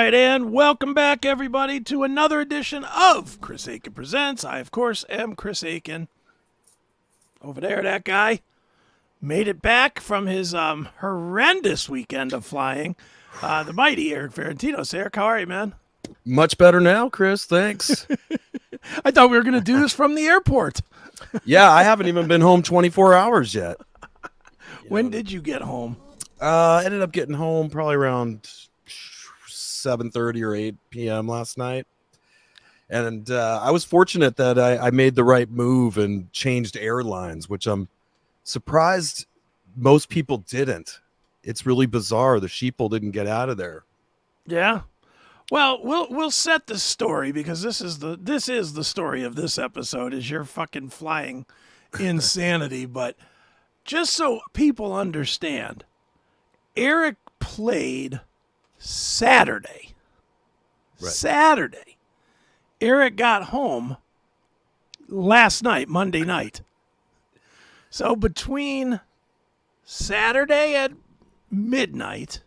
right, and welcome back, everybody, to another edition of Chris Akin Presents. I, of course, am Chris Akin. Over there, that guy made it back from his horrendous weekend of flying. The mighty Erik Ferentinos. Erik, how are you, man? Much better now, Chris. Thanks. I thought we were going to do this from the airport. Yeah, I haven't even been home 24 hours yet. When did you get home? I ended up getting home probably around 7:30 or 8 p.m. last night. And I was fortunate that I made the right move and changed airlines, which I'm surprised most people didn't. It's really bizarre. The sheeple didn't get out of there. Yeah. Well, we'll set the story because this is the story of this episode is your fucking flying insanity. But just so people understand, Erik played Saturday. Right. Saturday. Erik got home last night, Monday night. So between Saturday at midnight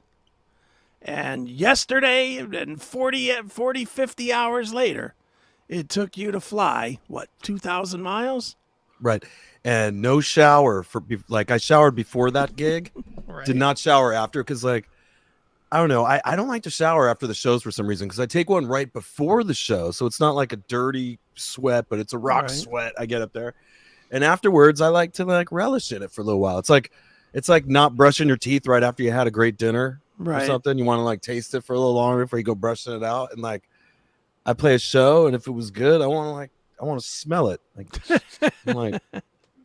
and yesterday and 40, 50 hours later, it took you to fly, 2,000 miles? Right. And no shower I showered before that gig. Right. Did not shower after because I don't know. I don't like to shower after the shows for some reason because I take one right before the show. So it's not like a dirty sweat, but it's a rock sweat. I get up there. And afterwards, I like to relish in it for a little while. It's like not brushing your teeth right after you had a great dinner or something. You want to taste it for a little longer before you go brushing it out. And I play a show, and if it was good, I want to smell it. I'm like,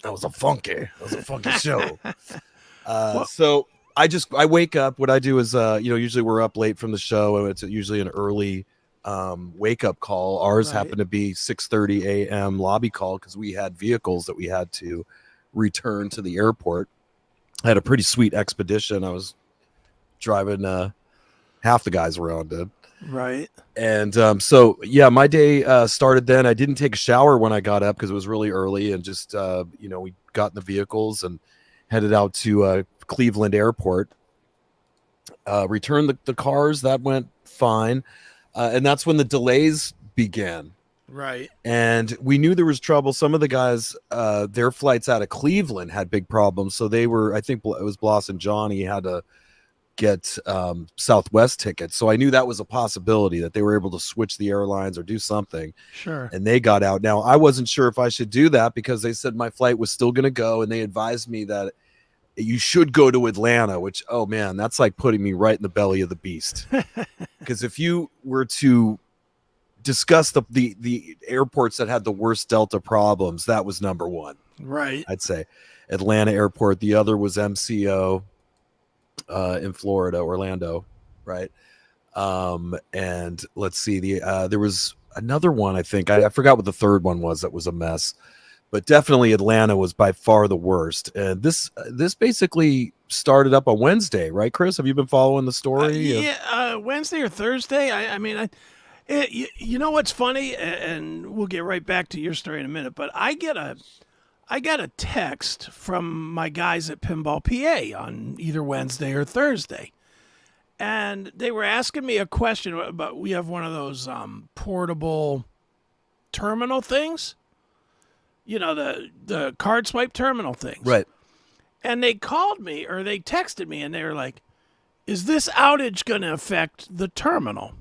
that was a funky show. So I wake up. What I do is, usually we're up late from the show, and it's usually an early wake up call. Ours happened to be 6:30 a.m. lobby call because we had vehicles that we had to return to the airport. I had a pretty sweet expedition. I was driving half the guys around it. Right. And my day started then. I didn't take a shower when I got up because it was really early, and just we got in the vehicles and headed out to Cleveland Airport. Returned the cars. That went fine. And that's when the delays began. Right. And we knew there was trouble. Some of the guys, their flights out of Cleveland had big problems. So they were, I think it was Bloss and Johnny had to get Southwest tickets. So I knew that was a possibility that they were able to switch the airlines or do something. Sure. And they got out. Now, I wasn't sure if I should do that because they said my flight was still going to go. And they advised me that you should go to Atlanta, which, oh man, that's like putting me right in the belly of the beast. Because if you were to discuss the airports that had the worst Delta problems, that was number one. Right. I'd say Atlanta Airport. The other was MCO in Florida, Orlando. Right. And let's see, there was another one, I think. I forgot what the third one was that was a mess. But definitely Atlanta was by far the worst. And this basically started up on Wednesday, right, Chris? Have you been following the story? Wednesday or Thursday. You know what's funny, and we'll get right back to your story in a minute. But I got a text from my guys at Pinball PA on either Wednesday or Thursday, and they were asking me a question about. We have one of those portable terminal things. The card swipe terminal things. Right. And they called me or they texted me and they were like, is this outage going to affect the terminal?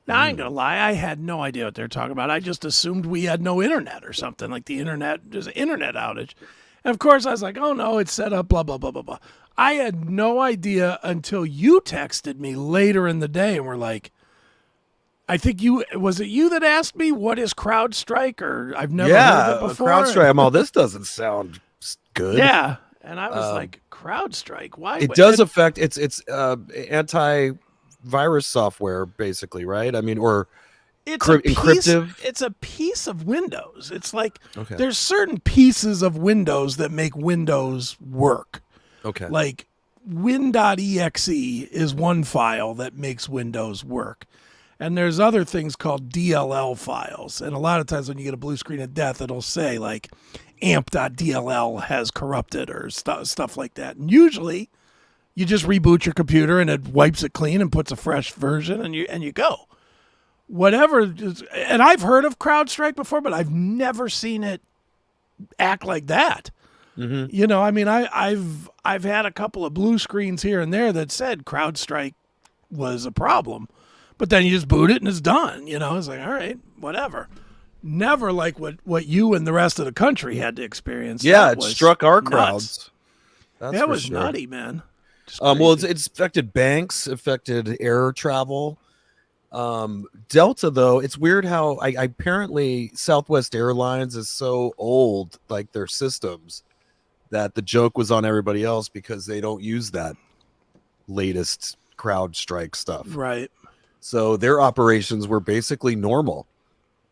Now, I ain't going to lie. I had no idea what they're talking about. I just assumed we had no internet or something like there's an internet outage. And of course I was like, oh no, it's set up, blah, blah, blah, blah, blah. I had no idea until you texted me later in the day and were like, I think was it you that asked me what is Crowdstrike, or I've never heard of it before. Crowdstrike. I'm all, this doesn't sound good. Yeah, and I was like, Crowdstrike. Why? It does affect. It's anti-virus software, basically, right? I mean, or it's encryptive. It's a piece of Windows. It's like there's certain pieces of Windows that make Windows work. Okay. Like win.exe is one file that makes Windows work. And there's other things called DLL files. And a lot of times when you get a blue screen of death, it'll say amp.dll has corrupted or stuff like that. And usually You just reboot your computer and it wipes it clean and puts a fresh version, and you go. Whatever. And I've heard of CrowdStrike before, but I've never seen it act like that. Mm-hmm. I mean, I've had a couple of blue screens here and there that said CrowdStrike was a problem, but then you just boot it and it's done. It's like, all right, whatever. Never like what you and the rest of the country had to experience. Yeah, That it was struck our nuts. crowds. That's That for was sure. nutty, man. Well, it's affected banks, affected air travel. Delta, though, it's weird how I apparently Southwest Airlines is so old, like their systems, that the joke was on everybody else because they don't use that latest CrowdStrike stuff. Right. So their operations were basically normal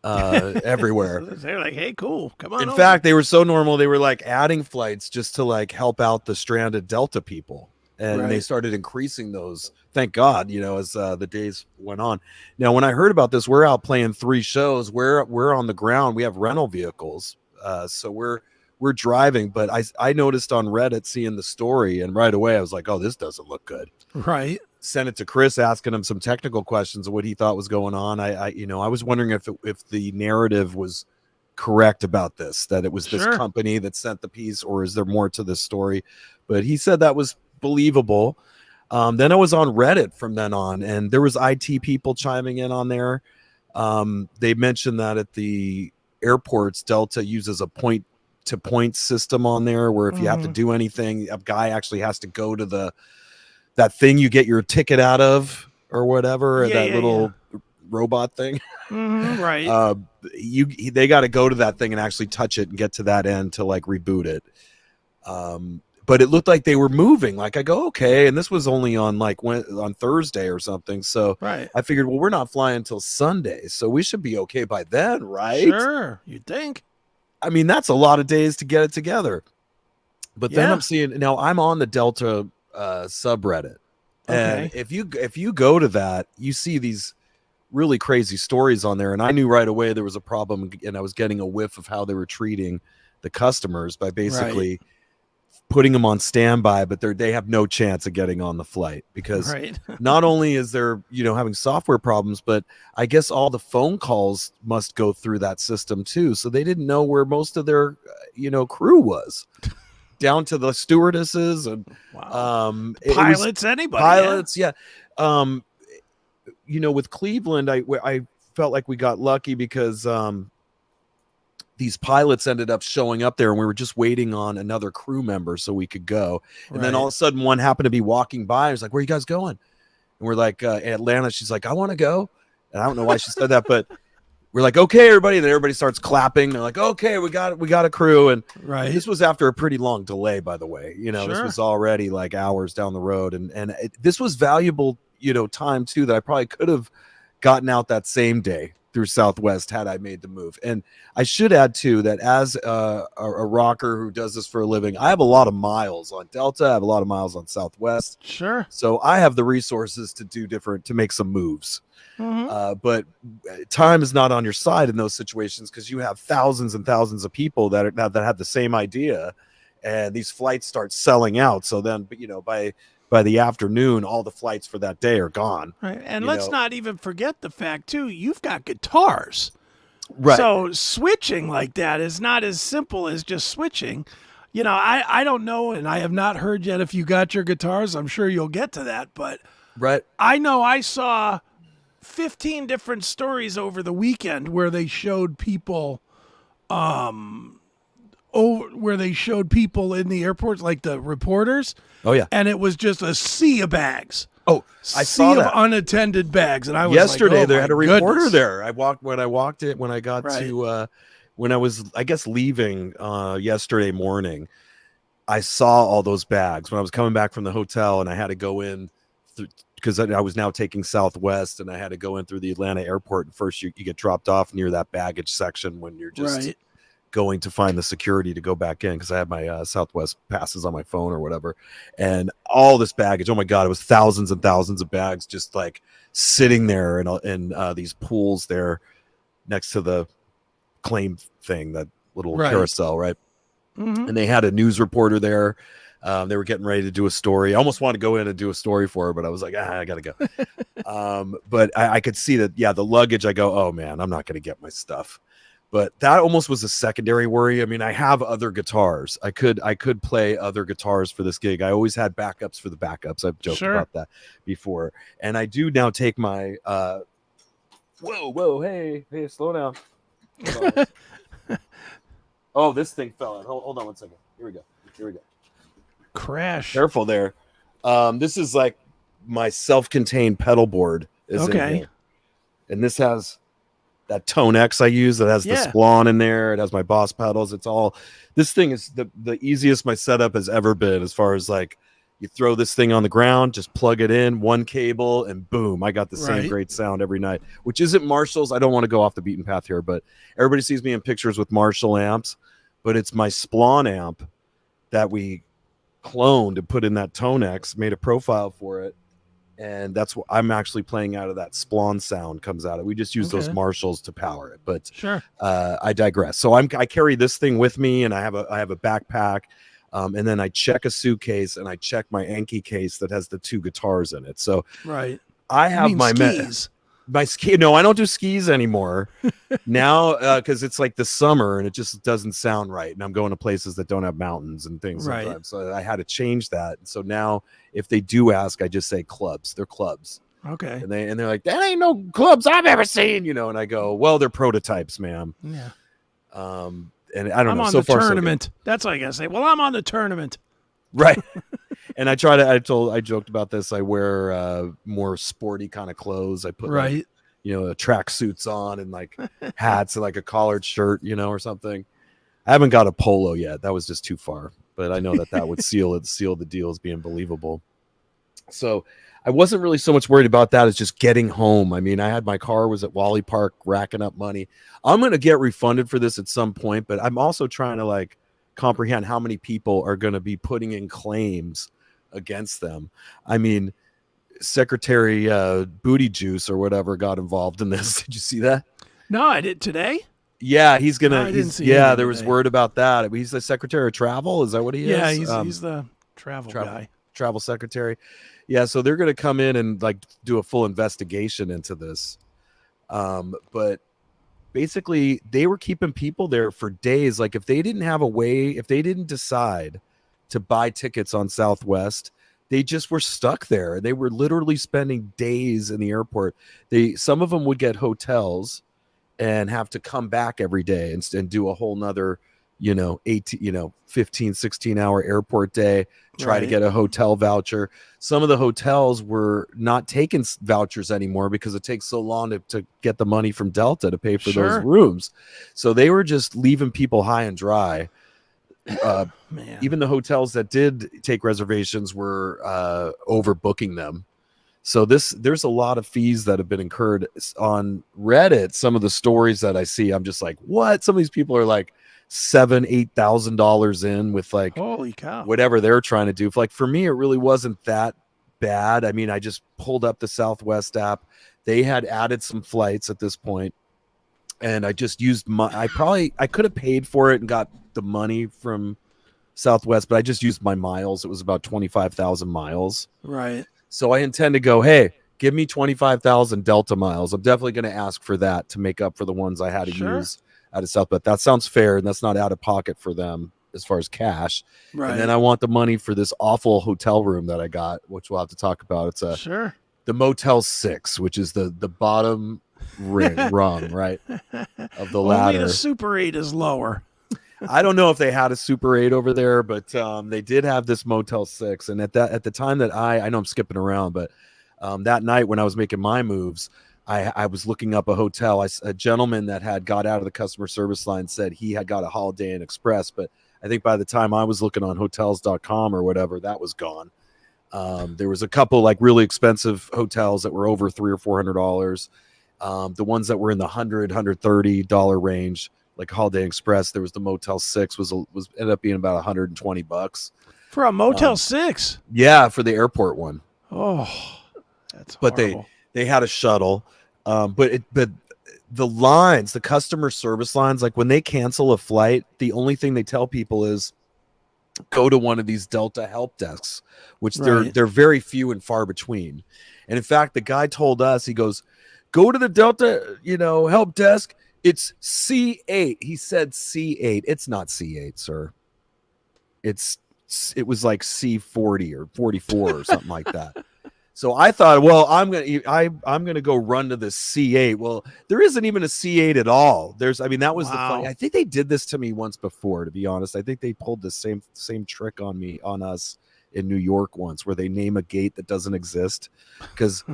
everywhere. They're like, hey, cool, come on. In over. fact, they were so normal, they were like adding flights just to like help out the stranded Delta people. And they started increasing those, thank God, as the days went on. Now, when I heard about this, we're out playing 3 shows. We're on the ground. We have rental vehicles, so we're driving. But I noticed on Reddit, seeing the story, and right away I was like, oh, this doesn't look good. Right. Sent it to Chris, asking him some technical questions of what he thought was going on. I was wondering if the narrative was correct about this, that it was this company that sent the piece, or is there more to this story? But he said that was believable. Then I was on Reddit from then on, and there was IT people chiming in on there. They mentioned that at the airports, Delta uses a point-to-point system on there, where if you have to do anything, a guy actually has to go to that thing you get your ticket out of or whatever, little robot thing. Right. They got to go to that thing and actually touch it and get to that end to like reboot it. But it looked like they were moving. Like I go, okay. And this was only on on Thursday or something. So right. I figured, well, we're not flying until Sunday, so we should be okay by then, right? Sure. You'd think. I mean, that's a lot of days to get it together. But then I'm seeing, now I'm on the Delta subreddit. And if you go to that, you see these really crazy stories on there. And I knew right away there was a problem, and I was getting a whiff of how they were treating the customers by basically putting them on standby, but they have no chance of getting on the flight, because not only is there, having software problems, but I guess all the phone calls must go through that system too. So they didn't know where most of their, crew was, down to the stewardesses and pilots, anybody. Pilots. Yeah. With Cleveland, I felt like we got lucky because, these pilots ended up showing up there, and we were just waiting on another crew member so we could go. And then all of a sudden one happened to be walking by. I was like, where are you guys going? And we're like, Atlanta. She's like, I want to go. And I don't know why she said that, but we're like, okay, everybody. And then everybody starts clapping. They're like, okay, we got a crew. And this was after a pretty long delay, by the way. This was already like hours down the road. And this was valuable, time too, that I probably could have gotten out that same day through Southwest had I made the move. And I should add too that as a rocker who does this for a living, I have a lot of miles on Delta. I have a lot of miles on Southwest. Sure. So I have the resources to make some moves. But time is not on your side in those situations, because you have thousands and thousands of people that have the same idea, and these flights start selling out. So then, by the afternoon, all the flights for that day are gone. Right. And let's not even forget the fact, too, you've got guitars. Right. So switching like that is not as simple as just switching. I don't know, and I have not heard yet if you got your guitars. I'm sure you'll get to that. But I know I saw 15 different stories over the weekend where they showed people where they showed people in the airports, like the reporters. Oh yeah. And it was just a sea of bags. Oh, I saw that. Sea of unattended bags. And I was yesterday like, they had a reporter there. When I was, I guess, leaving yesterday morning, I saw all those bags when I was coming back from the hotel, and I had to go in because I was now taking Southwest, and I had to go in through the Atlanta airport. And first you get dropped off near that baggage section when you're just going to find the security to go back in, because I had my Southwest passes on my phone or whatever, and all this baggage. Oh my God, it was thousands and thousands of bags just like sitting there in these pools there next to the claim thing, that little carousel, right? And they had a news reporter there. They were getting ready to do a story. I almost wanted to go in and do a story for her, but I was like, I gotta go. But I could see that, yeah, the luggage, I go, oh man, I'm not gonna get my stuff. But that almost was a secondary worry. I mean, I have other guitars. I could play other guitars for this gig. I always had backups for the backups. I've joked about that before. And I do now take my whoa, hey, slow down. Oh, this thing fell in. Hold on one second. Here we go. Crash. Careful there. This is like my self-contained pedal board is in here. And this has that Tone X I use that has the Splon in there. It has my Boss pedals. It's all, this thing is the easiest my setup has ever been, as far as like, you throw this thing on the ground, just plug it in, one cable, and boom, I got the same great sound every night, which isn't Marshall's. I don't want to go off the beaten path here, but everybody sees me in pictures with Marshall amps, but it's my Splon amp that we cloned and put in that Tone X, made a profile for it. And that's what I'm actually playing out of. That Splon sound comes out of it. We just use those Marshalls to power it, but I digress. So I carry this thing with me, and I have a backpack, and then I check a suitcase, and I check my Anki case that has the 2 guitars in it. So I have my skis. My ski. No, I don't do skis anymore now, because it's like the summer and it just doesn't sound right. And I'm going to places that don't have mountains and things sometimes. So I had to change that. So now if they do ask, I just say clubs. They're clubs. Okay. And they're like, that ain't no clubs I've ever seen, you know. And I go, well, they're prototypes, ma'am. Yeah. And I don't know. I'm on the tournament. That's what I gotta say. Well, I'm on the tournament. Right. And I joked about this. I wear more sporty kind of clothes. I put like, track suits on and like hats and like a collared shirt, or something. I haven't got a polo yet. That was just too far, but I know that would seal the deal as being believable. So I wasn't really so much worried about that as just getting home. I mean, my car was at Wally Park racking up money. I'm going to get refunded for this at some point, but I'm also trying to like comprehend how many people are going to be putting in claims against them. I mean, Secretary Booty Juice or whatever got involved in this. Did you see that? No, I did today. Yeah, he's gonna. No, there was word about that. He's the Secretary of Travel. Is that what he is? Yeah, he's the travel guy. Travel secretary. Yeah, so they're gonna come in and like do a full investigation into this. But basically, they were keeping people there for days. Like if they didn't decide to buy tickets on Southwest, they just were stuck there. They were literally spending days in the airport. Some of them would get hotels and have to come back every day and do a whole nother, 15, 16 hour airport day, try to get a hotel voucher. Some of the hotels were not taking vouchers anymore because it takes so long to get the money from Delta to pay for those rooms. So they were just leaving people high and dry. Even the hotels that did take reservations were overbooking them. So there's a lot of fees that have been incurred on Reddit. Some of the stories that I see, I'm just like, what? Some of these people are like $7,000-8,000 in with like, holy cow, whatever they're trying to do. Like for me, it really wasn't that bad. I mean, I just pulled up the Southwest app. They had added some flights at this point, and I just used I could have paid for it and got the money from Southwest, but I just used my miles. It was about 25,000 miles. Right. So I intend to go, hey, give me 25,000 Delta miles. I'm definitely going to ask for that to make up for the ones I had to use out of Southwest. That sounds fair, and that's not out of pocket for them as far as cash. Right. And then I want the money for this awful hotel room that I got, which we'll have to talk about. It's the Motel 6, which is the bottom rung, right, of the ladder. Only the Super 8 is lower. I don't know if they had a Super 8 over there, but they did have this Motel 6. And at the time that I know I'm skipping around, but that night when I was making my moves, I was looking up a hotel. A gentleman that got out of the customer service line said he had got a Holiday Inn Express, but I think by the time I was looking on hotels.com or whatever, that was gone. There was a couple like really expensive hotels that were over $300 or $400. The ones that were in the $130 range, like Holiday Inn Express, there was the Motel 6 was ended up being about $120 for a Motel 6. Yeah, for the airport one. Oh, that's horrible. But they had a shuttle, but the lines, the customer service lines, like when they cancel a flight, the only thing they tell people is go to one of these Delta help desks, which Right. they're very few and far between. And in fact, the guy told us, he goes, go to the Delta, help desk. It's C8. He said C8. It's not C8, sir. It was like C40 or 44 or something like that. So I thought, well, I'm gonna go run to the C8. Well, there isn't even a C8 at all. That was the funny. I think they did this to me once before. To be honest, I think they pulled the same trick on us in New York once, where they name a gate that doesn't exist, because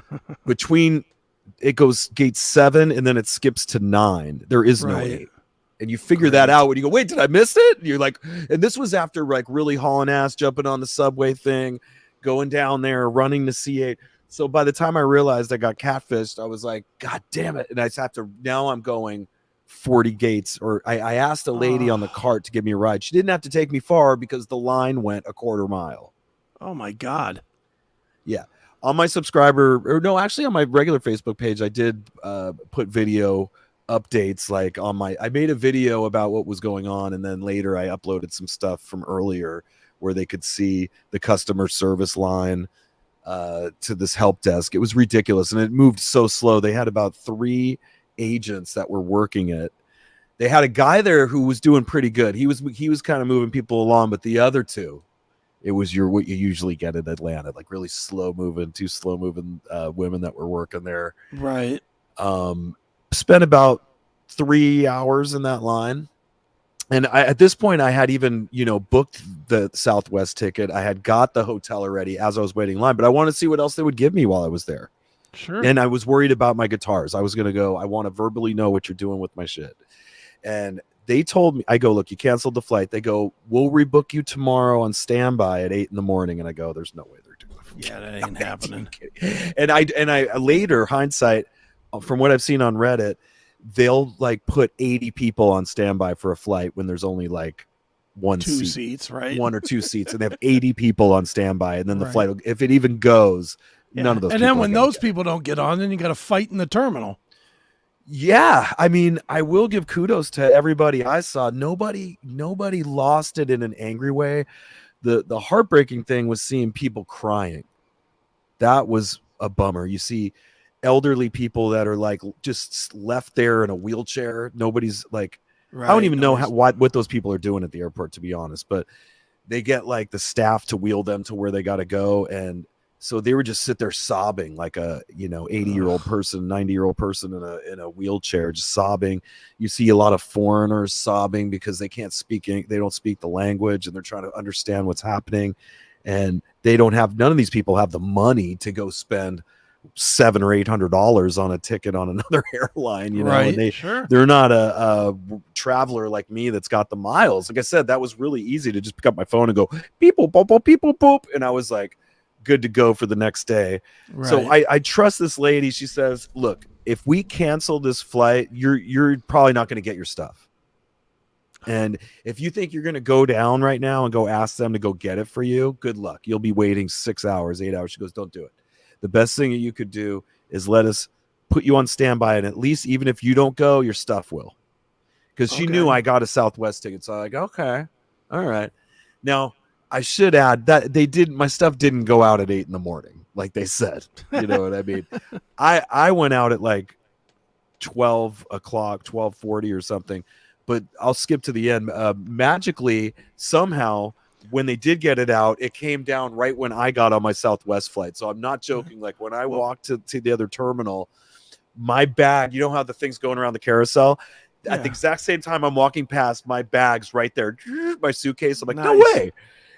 between it goes gate 7 and then it skips to 9. There is no 8. And you figure that out when you go, wait, did I miss it? And you're like, and this was after like really hauling ass, jumping on the subway thing, going down there, running the C8. So by the time I realized I got catfished, I was like, God damn it. And I just have to, now I'm going 40 gates. Or I asked a lady on the cart to give me a ride. She didn't have to take me far because the line went a quarter mile. Oh my God. Yeah. On my actually on my regular Facebook page, I did put video updates, like I made a video about what was going on, and then later I uploaded some stuff from earlier where they could see the customer service line to this help desk. It was ridiculous, and it moved so slow. They had about 3 agents that were working it. They had a guy there who was doing pretty good. He was kind of moving people along, but the other 2, it was what you usually get in Atlanta, like really slow moving women that were working there. Right. Spent about 3 hours in that line. And at this point, I had even, booked the Southwest ticket. I had got the hotel already as I was waiting in line, but I wanted to see what else they would give me while I was there. Sure. And I was worried about my guitars. I was going to go, I want to verbally know what you're doing with my shit. And they told me, I go, look, you canceled the flight. They go, we'll rebook you tomorrow on standby at 8 in the morning. And I go, there's no way they're doing it. Yeah, that ain't happening. And I later, hindsight, from what I've seen on Reddit, they'll like put 80 people on standby for a flight when there's only like 2 seats, right? 1 or 2 seats, and they have 80 people on standby, and then the flight, if it even goes, none of those. And then when those people don't get on, then you got to fight in the terminal. Yeah, I mean, I will give kudos to everybody I saw. Nobody lost it in an angry way. The heartbreaking thing was seeing people crying. That was a bummer. You see elderly people that are like just left there in a wheelchair. Nobody's like, I don't even know what those people are doing at the airport, to be honest, but they get like the staff to wheel them to where they got to go. And so they would just sit there sobbing like a 80-year-old person, 90-year-old person in a wheelchair, just sobbing. You see a lot of foreigners sobbing because they can't speak, they don't speak the language, and they're trying to understand what's happening. And none of these people have the money to go spend $700 or $800 on a ticket on another airline, right? And they're not a traveler like me that's got the miles. Like I said, that was really easy to just pick up my phone and go people boop, and I was like good to go for the next day. Right. So I trust this lady. She says, look, if we cancel this flight, you're probably not going to get your stuff. And if you think you're going to go down right now and go ask them to go get it for you, good luck. You'll be waiting 6 hours, 8 hours. She goes, don't do it. The best thing that you could do is let us put you on standby, and at least even if you don't go, your stuff will. Because she knew I got a Southwest ticket, so I'm like, okay, all right. Now I should add that my stuff didn't go out at 8 in the morning, like they said. You know what I mean? I went out at like 12 o'clock, 12:40 or something. But I'll skip to the end. Magically, somehow, when they did get it out, it came down right when I got on my Southwest flight. So I'm not joking. Like when I walked to the other terminal, my bag, you know how the thing's going around the carousel? Yeah. At the exact same time I'm walking past, my bag's right there, my suitcase. I'm like, no way.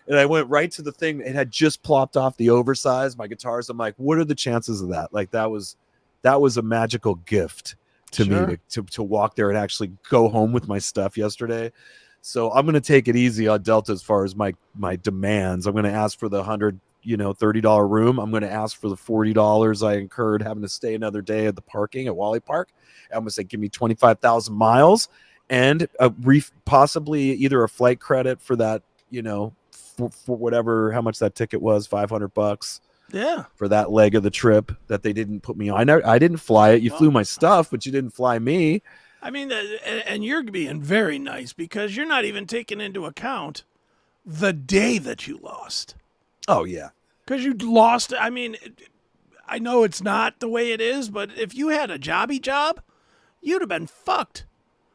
And I went right to the thing. It had just plopped off the oversized, my guitars. I'm like, what are the chances of that? Like that was a magical gift to me to walk there and actually go home with my stuff yesterday. So I'm going to take it easy on Delta as far as my demands. I'm going to ask for the $30 room. I'm going to ask for the $40 I incurred having to stay another day at the parking at Wally Park. I'm going to say, give me 25,000 miles and possibly either a flight credit for that, for whatever, how much that ticket was, $500. Yeah. For that leg of the trip that they didn't put me on. I didn't fly it. You flew my stuff, but you didn't fly me. I mean, and you're being very nice because you're not even taking into account the day that you lost. Oh yeah. Because you lost. I mean, I know it's not the way it is, but if you had a jobby job, you'd have been fucked.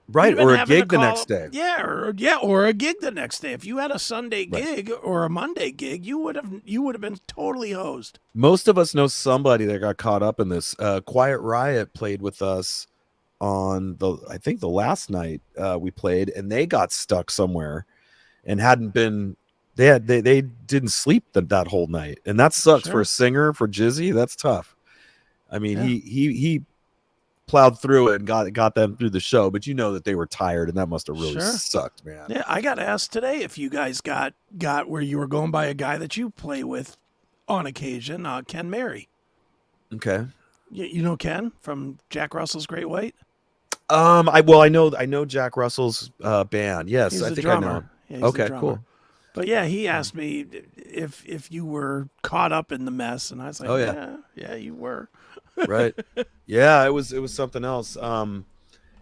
Right, You'd have or been a having to gig the call next up- day. Yeah, or a gig the next day. If you had a Sunday Right. gig or a Monday gig, you would have been totally hosed. Most of us know somebody that got caught up in this. Quiet Riot played with us on I think the last night we played, and they got stuck somewhere and hadn't been. They didn't sleep that whole night, and that sucks for a singer, for Jizzy. That's tough. I mean, he plowed through it and got them through the show, but you know that they were tired, and that must have really sucked, man. Yeah, I got asked today if you guys got where you were going by a guy that you play with on occasion, Ken Mary. Okay. You know Ken from Jack Russell's Great White? I know Jack Russell's band. Yes, He's I the think drummer. I know. Yeah, he's Okay, the drummer. cool. But yeah, he asked me if you were caught up in the mess, and I was like, Oh, yeah. yeah, you were. Right. Yeah, it was something else.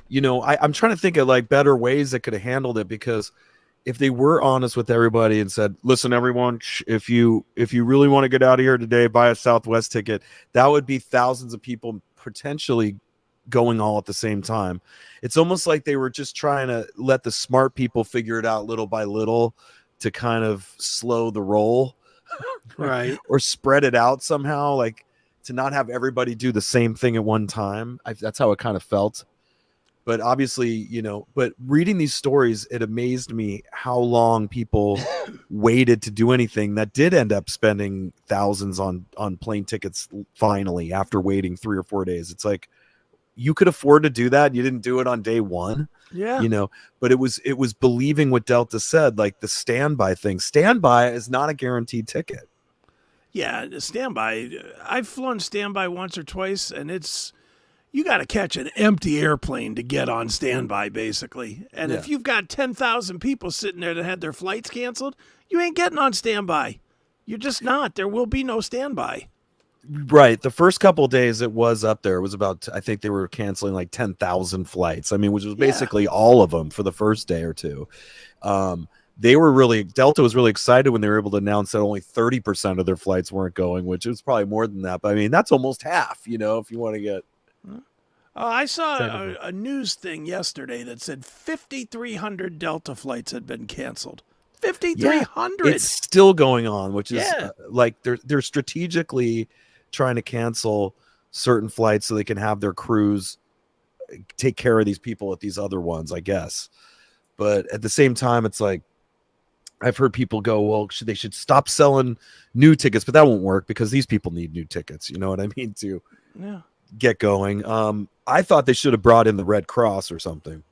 You know, I'm trying to think of like better ways that could have handled it, because if they were honest with everybody and said, listen, everyone, if you really want to get out of here today, buy a Southwest ticket, that would be thousands of people potentially going all at the same time. It's almost like they were just trying to let the smart people figure it out little by little to kind of slow the roll. Right. Or spread it out somehow, like to not have everybody do the same thing at one time. That's how it kind of felt. But obviously, you know, but reading these stories, it amazed me how long people waited to do anything that did end up spending thousands on plane tickets finally after waiting 3 or 4 days. It's like, you could afford to do that. You didn't do it on day one. Yeah. You know, but it was believing what Delta said, like the standby thing. Standby is not a guaranteed ticket. Yeah, standby. I've flown standby once or twice, and you got to catch an empty airplane to get on standby, basically. And if you've got 10,000 people sitting there that had their flights canceled, you ain't getting on standby. You're just not. There will be no standby. Right. The first couple of days it was up there. It was about, I think they were canceling like 10,000 flights. I mean, which was basically all of them for the first day or two. Delta was really excited when they were able to announce that only 30% of their flights weren't going, which was probably more than that. But I mean, that's almost half, you know, if you want to get. I saw a news thing yesterday that said 5,300 Delta flights had been canceled. 5,300. It's still going on, which is like they're strategically trying to cancel certain flights so they can have their crews take care of these people at these other ones, I guess. But at the same time, it's like I've heard people go, well, they should stop selling new tickets, but that won't work because these people need new tickets. You know what I mean? To get going. I thought they should have brought in the Red Cross or something.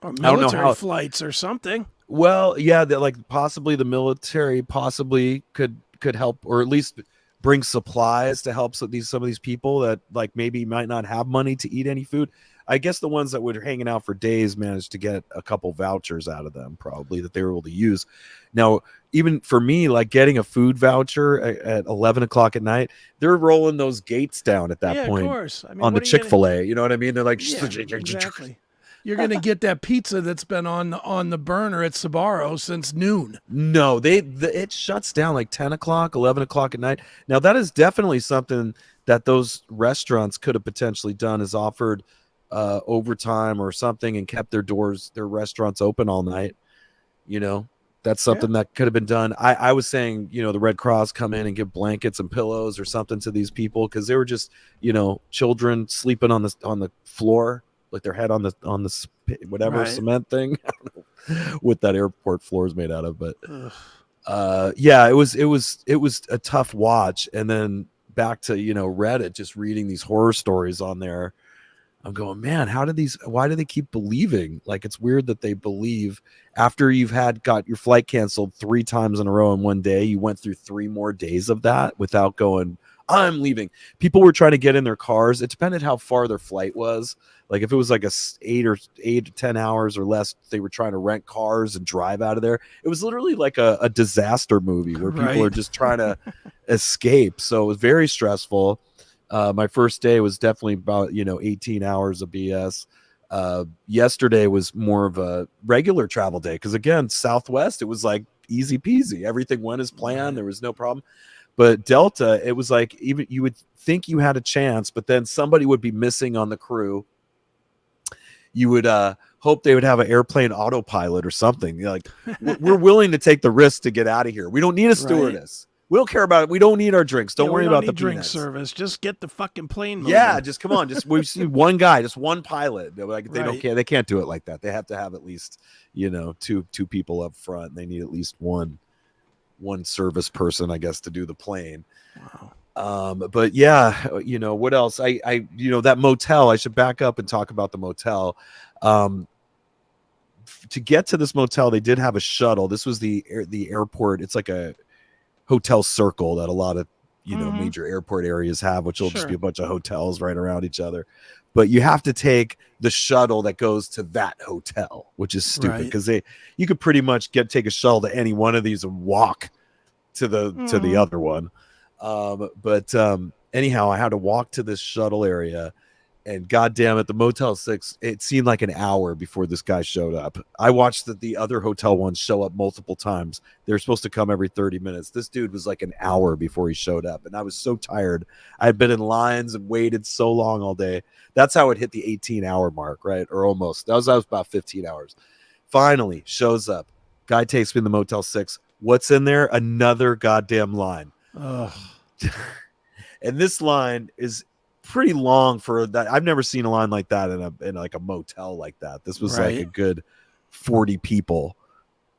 Or military flights or something. Well, yeah, like possibly the military possibly could help, or at least bring supplies to help some of these people that like maybe might not have money to eat any food. I guess the ones that were hanging out for days managed to get a couple vouchers out of them, probably, that they were able to use. Now, even for me, like getting a food voucher at 11 o'clock at night, they're rolling those gates down at that point. Of course. I mean, on the Chick-fil-A, you know what I mean? They're like, exactly. You're going to get that pizza that's been on the burner at Sbarro since noon. No, it shuts down like 10 o'clock, 11 o'clock at night. Now, that is definitely something that those restaurants could have potentially done, is offered overtime or something and kept their restaurants open all night. You know, that's something that could have been done. I was saying, you know, the Red Cross come in and give blankets and pillows or something to these people, because they were just, you know, children sleeping on the floor, like their head on the whatever cement thing. I don't know what that airport floor is made out of, but it was a tough watch. And then back to, you know, Reddit, just reading these horror stories on there. I'm going, man, why do they keep believing? Like, it's weird that they believe after you've got your flight canceled 3 times in a row in one day, you went through 3 more days of that without going, I'm leaving. People were trying to get in their cars. It depended how far their flight was. Like if it was like 8 to 10 hours or less, they were trying to rent cars and drive out of there. It was literally like a disaster movie where people are just trying to escape. So it was very stressful. My first day was definitely about, 18 hours of BS. Yesterday was more of a regular travel day, because again, Southwest, it was like easy peasy. Everything went as planned. There was no problem. But Delta, it was like, even you would think you had a chance, but then somebody would be missing on the crew. You would hope they would have an airplane autopilot or something. You're like, we're willing to take the risk to get out of here. We don't need a stewardess. We don't care about it. We don't need our drinks. Don't worry about the drink peanuts. service. Just get the fucking plane moving. Yeah, just come on. Just we've seen one guy, just one pilot. Like they don't care. They can't do it like that. They have to have at least, two people up front. They need at least one service person, I guess, to do the plane. Wow. But yeah, what else? I that motel. I should back up and talk about the motel. To get to this motel, they did have a shuttle. This was the airport. It's like a hotel circle that a lot of major airport areas have, which will just be a bunch of hotels right around each other. But you have to take the shuttle that goes to that hotel, which is stupid because you could pretty much take a shuttle to any one of these and walk to the other one. But anyhow, I had to walk to this shuttle area, and goddamn it, the Motel 6, it seemed like an hour before this guy showed up. I watched the other hotel ones show up multiple times. They're supposed to come every 30 minutes. This dude was like an hour before he showed up, and I was so tired. I had been in lines and waited so long all day. That's how it hit the 18-hour mark, right? Or almost. That was about 15 hours. Finally shows up. Guy takes me to the Motel 6. What's in there? Another goddamn line. Ugh. And this line is pretty long for that. I've never seen a line like that in like a motel like that. This was like a good 40 people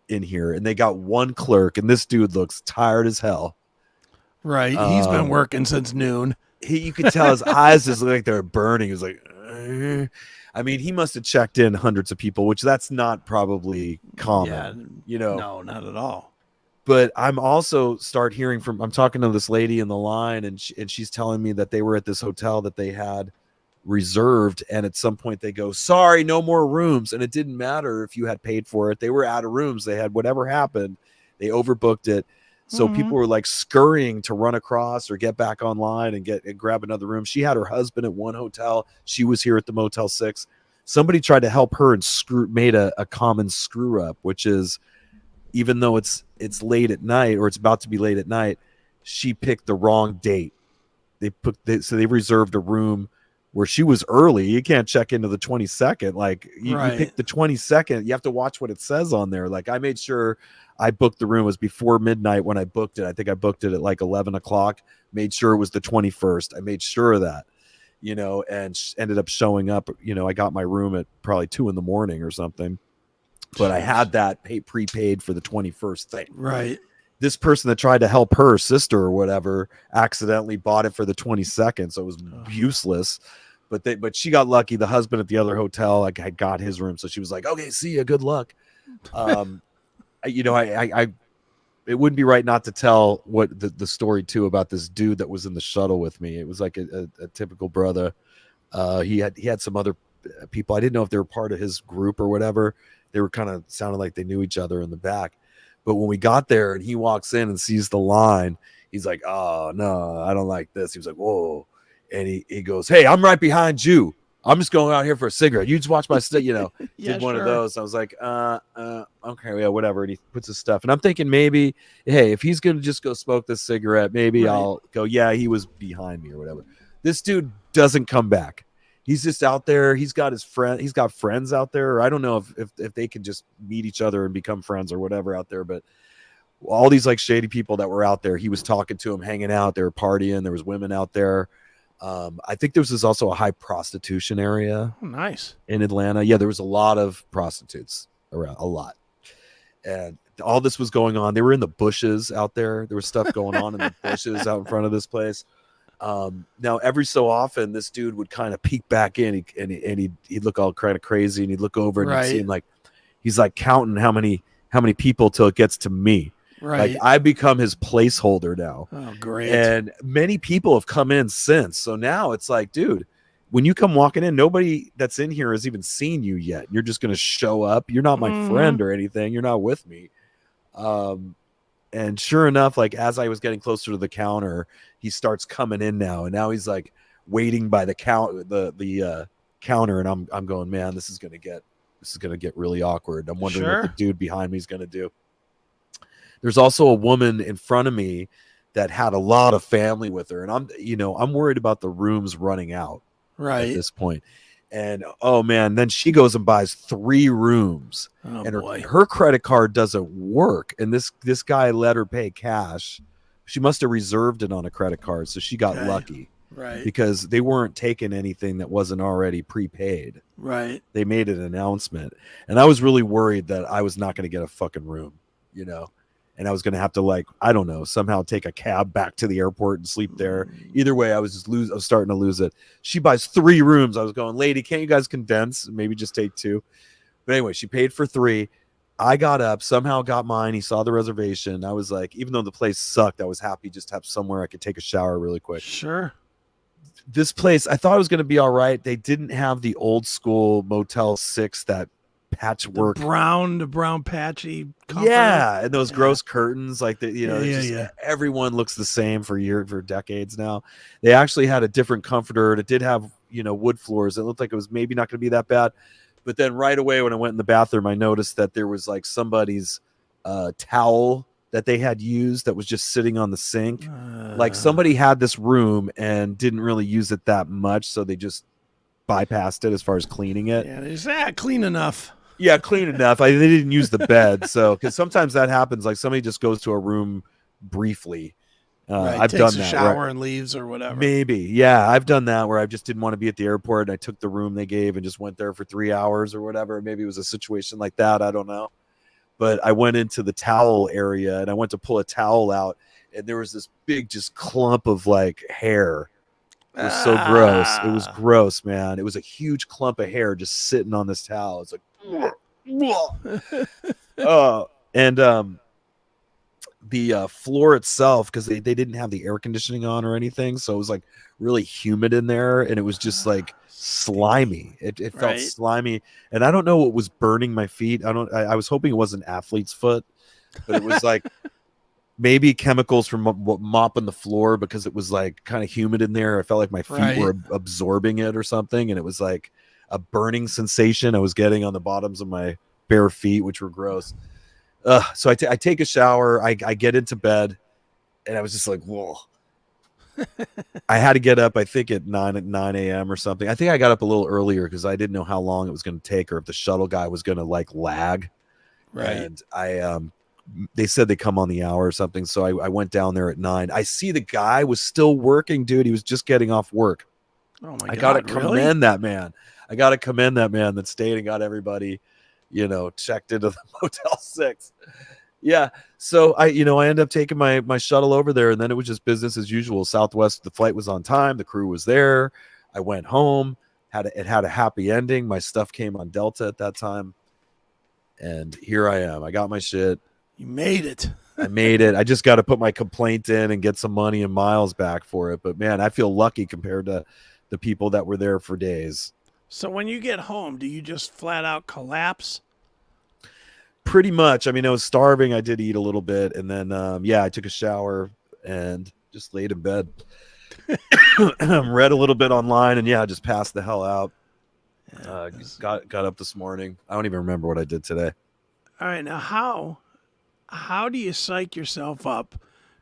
in here, and they got one clerk, and this dude looks tired as hell. Right. He's been working since noon. You could tell his eyes just look like they're burning. He was like, I mean, he must have checked in hundreds of people, which that's not probably common, No, not at all. But I'm also I'm talking to this lady in the line, and she's telling me that they were at this hotel that they had reserved, and at some point they go, sorry, no more rooms. And it didn't matter if you had paid for it. They were out of rooms. They had whatever happened. They overbooked it. So people were like scurrying to run across or get back online and grab another room. She had her husband at one hotel. She was here at the Motel 6. Somebody tried to help her and made a common screw up, which is, even though it's late at night, or it's about to be late at night, she picked the wrong date. So they reserved a room where she was early. You can't check into the 22nd. Like you pick the 22nd. You have to watch what it says on there. Like I made sure I booked the room. It was before midnight when I booked it. I think I booked it at like 11 o'clock, made sure it was the 21st. I made sure of that, and ended up showing up. I got my room at probably 2 a.m. or something. But I had that prepaid for the 21st thing. Right. This person that tried to help her sister or whatever accidentally bought it for the 22nd, so it was useless. But she got lucky. The husband at the other hotel, like, had got his room, so she was like, "Okay, see ya, good luck." It wouldn't be right not to tell what the story too about this dude that was in the shuttle with me. It was like a typical brother. He had some other people. I didn't know if they were part of his group or whatever. They were kind of sounded like they knew each other in the back. But when we got there and he walks in and sees the line, he's like, "Oh, no, I don't like this." He was like, "Whoa." And he goes, "Hey, I'm right behind you. I'm just going out here for a cigarette. You just watch my stuff," did one of those. I was like, okay, yeah, whatever. And he puts his stuff. And I'm thinking maybe, hey, if he's going to just go smoke this cigarette, maybe I'll go, yeah, he was behind me or whatever. This dude doesn't come back. He's just out there. He's got friends out there. Or I don't know if they can just meet each other and become friends or whatever out there. But all these like shady people that were out there, he was talking to them, hanging out. They were partying. There was women out there. I think there was also a high prostitution area. Oh, nice. In Atlanta. Yeah, there was a lot of prostitutes around, a lot. And all this was going on. They were in the bushes out there. There was stuff going on in the bushes out in front of this place. Now every so often this dude would kind of peek back in and he'd look all kind of crazy, and he'd look over and he'd seem like he's like counting how many people till it gets to me. Right. Like I become his placeholder now. Oh, great. And many people have come in since. So now it's like, dude, when you come walking in, nobody that's in here has even seen you yet. You're just going to show up. You're not my friend or anything. You're not with me. And sure enough, like as I was getting closer to the counter, he starts coming in now. And now he's like waiting by the counter. And I'm going, man, this is going to get really awkward. I'm wondering what the dude behind me is going to do. There's also a woman in front of me that had a lot of family with her, and I'm worried about the rooms running out at Right. this point. And oh man, then she goes and buys 3 rooms, Oh and boy. her credit card doesn't work. And this guy let her pay cash. She must have reserved it on a credit card, so she got lucky. Right. Because they weren't taking anything that wasn't already prepaid. Right. They made an announcement, and I was really worried that I was not going to get a fucking room, and I was going to have to, like, I don't know, somehow take a cab back to the airport and sleep there. Either way, I was starting to lose it. She buys 3 rooms. I was going, lady, can't you guys condense? Maybe just take 2. But anyway, she paid for 3. I got up, somehow got mine. He saw the reservation. I was like, even though the place sucked, I was happy just to have somewhere I could take a shower really quick. Sure. This place, I thought it was going to be all right. They didn't have the old school Motel 6, that patchwork, the brown patchy comfort. Yeah, and those gross curtains, like everyone looks the same for decades now. They actually had a different comforter, and it did have wood floors. It looked like it was maybe not going to be that bad, but then right away when I went in the bathroom, I noticed that there was like somebody's towel that they had used that was just sitting on the sink. Like somebody had this room and didn't really use it that much, so they just bypassed it as far as cleaning it. Yeah, they just clean enough. Yeah, clean enough. They didn't use the bed, so because sometimes that happens. Like somebody just goes to a room briefly. I've takes done a that. Shower and leaves or whatever. Maybe, yeah, I've done that where I just didn't want to be at the airport. And I took the room they gave and just went there for 3 hours or whatever. Maybe it was a situation like that. I don't know. But I went into the towel area and I went to pull a towel out, and there was this big just clump of like hair. It was so gross. It was gross, man. It was a huge clump of hair just sitting on this towel. It's like, and the floor itself, because they didn't have the air conditioning on or anything, so it was like really humid in there, and it was just like slimy. It felt slimy, and I don't know what was burning my feet. I was hoping it wasn't athlete's foot, but it was like maybe chemicals from mopping the floor, because it was like kind of humid in there. I felt like my feet were absorbing it or something, and it was like a burning sensation I was getting on the bottoms of my bare feet, which were gross. So I take a shower, I get into bed, and I was just like, whoa. I had to get up, I think at 9 a.m. or something. I think I got up a little earlier because I didn't know how long it was going to take, or if the shuttle guy was going to like lag. And they said they come on the hour or something. So I went down there at 9. I see the guy was still working, dude. He was just getting off work. Oh my God. I gotta commend that man. I gotta commend that man that stayed and got everybody, checked into the Motel 6. Yeah. So I end up taking my shuttle over there, and then it was just business as usual. Southwest, the flight was on time. The crew was there. I went home. It had a happy ending. My stuff came on Delta at that time. And here I am. I got my shit. You made it. I made it. I just got to put my complaint in and get some money and miles back for it. But man, I feel lucky compared to the people that were there for days. So when you get home, do you just flat out collapse? Pretty much. I mean, I was starving. I did eat a little bit, and then I took a shower and just laid in bed. Read a little bit online, and just passed the hell out. Got up this morning. I don't even remember what I did today. All right, now how do you psych yourself up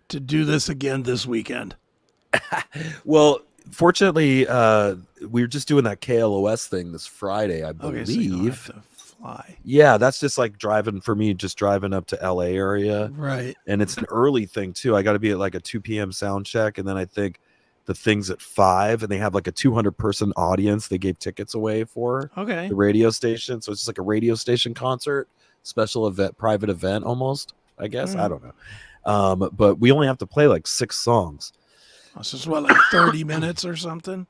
to do this again this weekend? Well, fortunately, we were just doing that KLOS thing this Friday, I believe. Okay, so you don't have to fly. Yeah, that's just like driving up to LA area. Right. And it's an early thing too. I got to be at like a 2 p.m. sound check, and then I think the thing's at 5, and they have like a 200-person audience they gave tickets away for. Okay. The radio station. So it's just like a radio station concert, special event, private event almost, I guess. I don't know. But we only have to play like 6 songs. So it's what, like 30 minutes or something?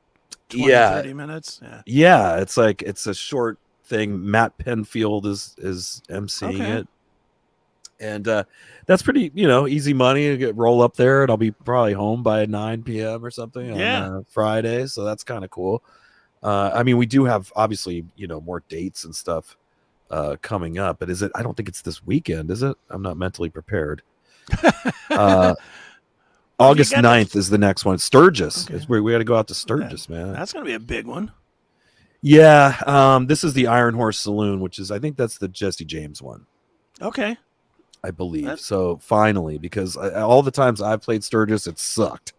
30 minutes? Yeah, it's a short thing. Matt Penfield is emceeing it. And that's pretty, easy money to roll up there, and I'll be probably home by 9 p.m. or something on Friday. So that's kind of cool. I mean, we do have obviously, more dates and stuff coming up, but I don't think it's this weekend, is it? I'm not mentally prepared. August 9th is the next one. Sturgis. Okay. We got to go out to Sturgis, man. That's going to be a big one. Yeah. This is the Iron Horse Saloon, which is, I think that's the Jesse James one. Okay. I believe. That, So finally, because all the times I've played Sturgis, it sucked.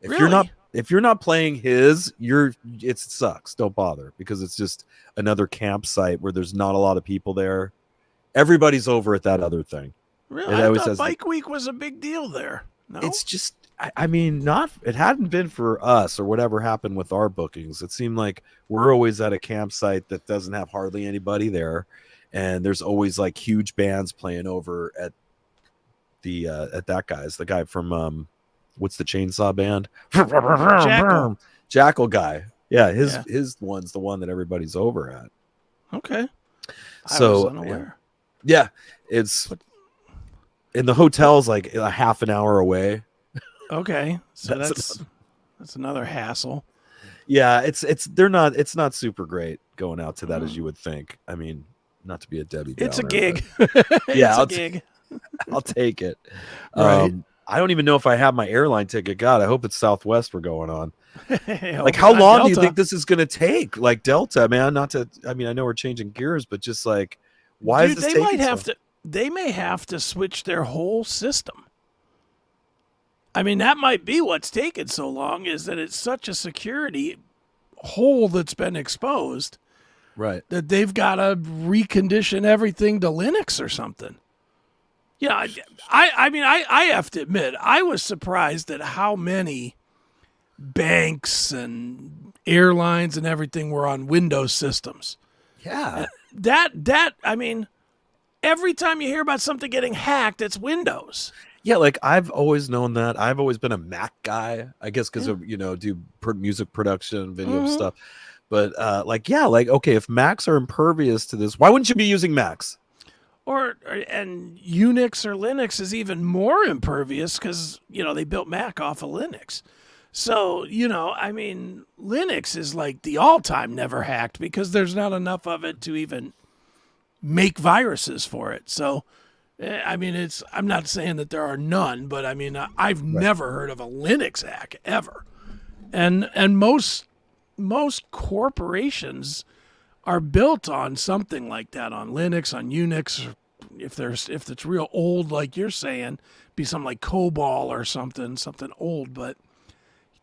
If really? you're not playing his, it sucks. Don't bother, because it's just another campsite where there's not a lot of people there. Everybody's over at that other thing. Really? It I always thought has. Bike Week was a big deal there. No? It's just, I mean, not. It hadn't been for us or whatever happened with our bookings. It seemed like we're always at a campsite that doesn't have hardly anybody there, and there's always like huge bands playing over at the guy from what's the chainsaw band? Jackal guy. Yeah, his one's the one that everybody's over at. Okay. So I was unaware. Yeah, it's in the hotel's like a half an hour away. Okay. So that's another hassle. Yeah, it's not super great going out to that as you would think. I mean, not to be a Debbie Downer. It's a gig. Yeah, it's a gig. I'll take it. Right. I don't even know if I have my airline ticket. God, I hope it's Southwest we're going on. Hey, Like, how long do you Delta. think this is going to take? Like Delta, man. Not to. I mean, I know we're changing gears, but just like, why is this they taking might have so? to. They may have to switch their whole system. I mean, that might be what's taken so long, is that it's such a security hole that's been exposed Right. that they've got to recondition everything to Linux or something. Yeah, I mean, I have to admit, I was surprised at how many banks and airlines and everything were on Windows systems. Yeah. That I mean, every time you hear about something getting hacked, it's Windows. Yeah, like I've always known that. I've always been a Mac guy, I guess, because of do music production, video stuff. But okay, if Macs are impervious to this, why wouldn't you be using Macs? And Unix or Linux is even more impervious because they built Mac off of Linux. So I mean, Linux is like the all-time never hacked because there's not enough of it to even make viruses for it. So I mean, I'm not saying that there are none, but I mean, I've never heard of a Linux hack ever. And most corporations are built on something like that, on Linux, on Unix. If it's real old, like you're saying, be something like COBOL or something old. But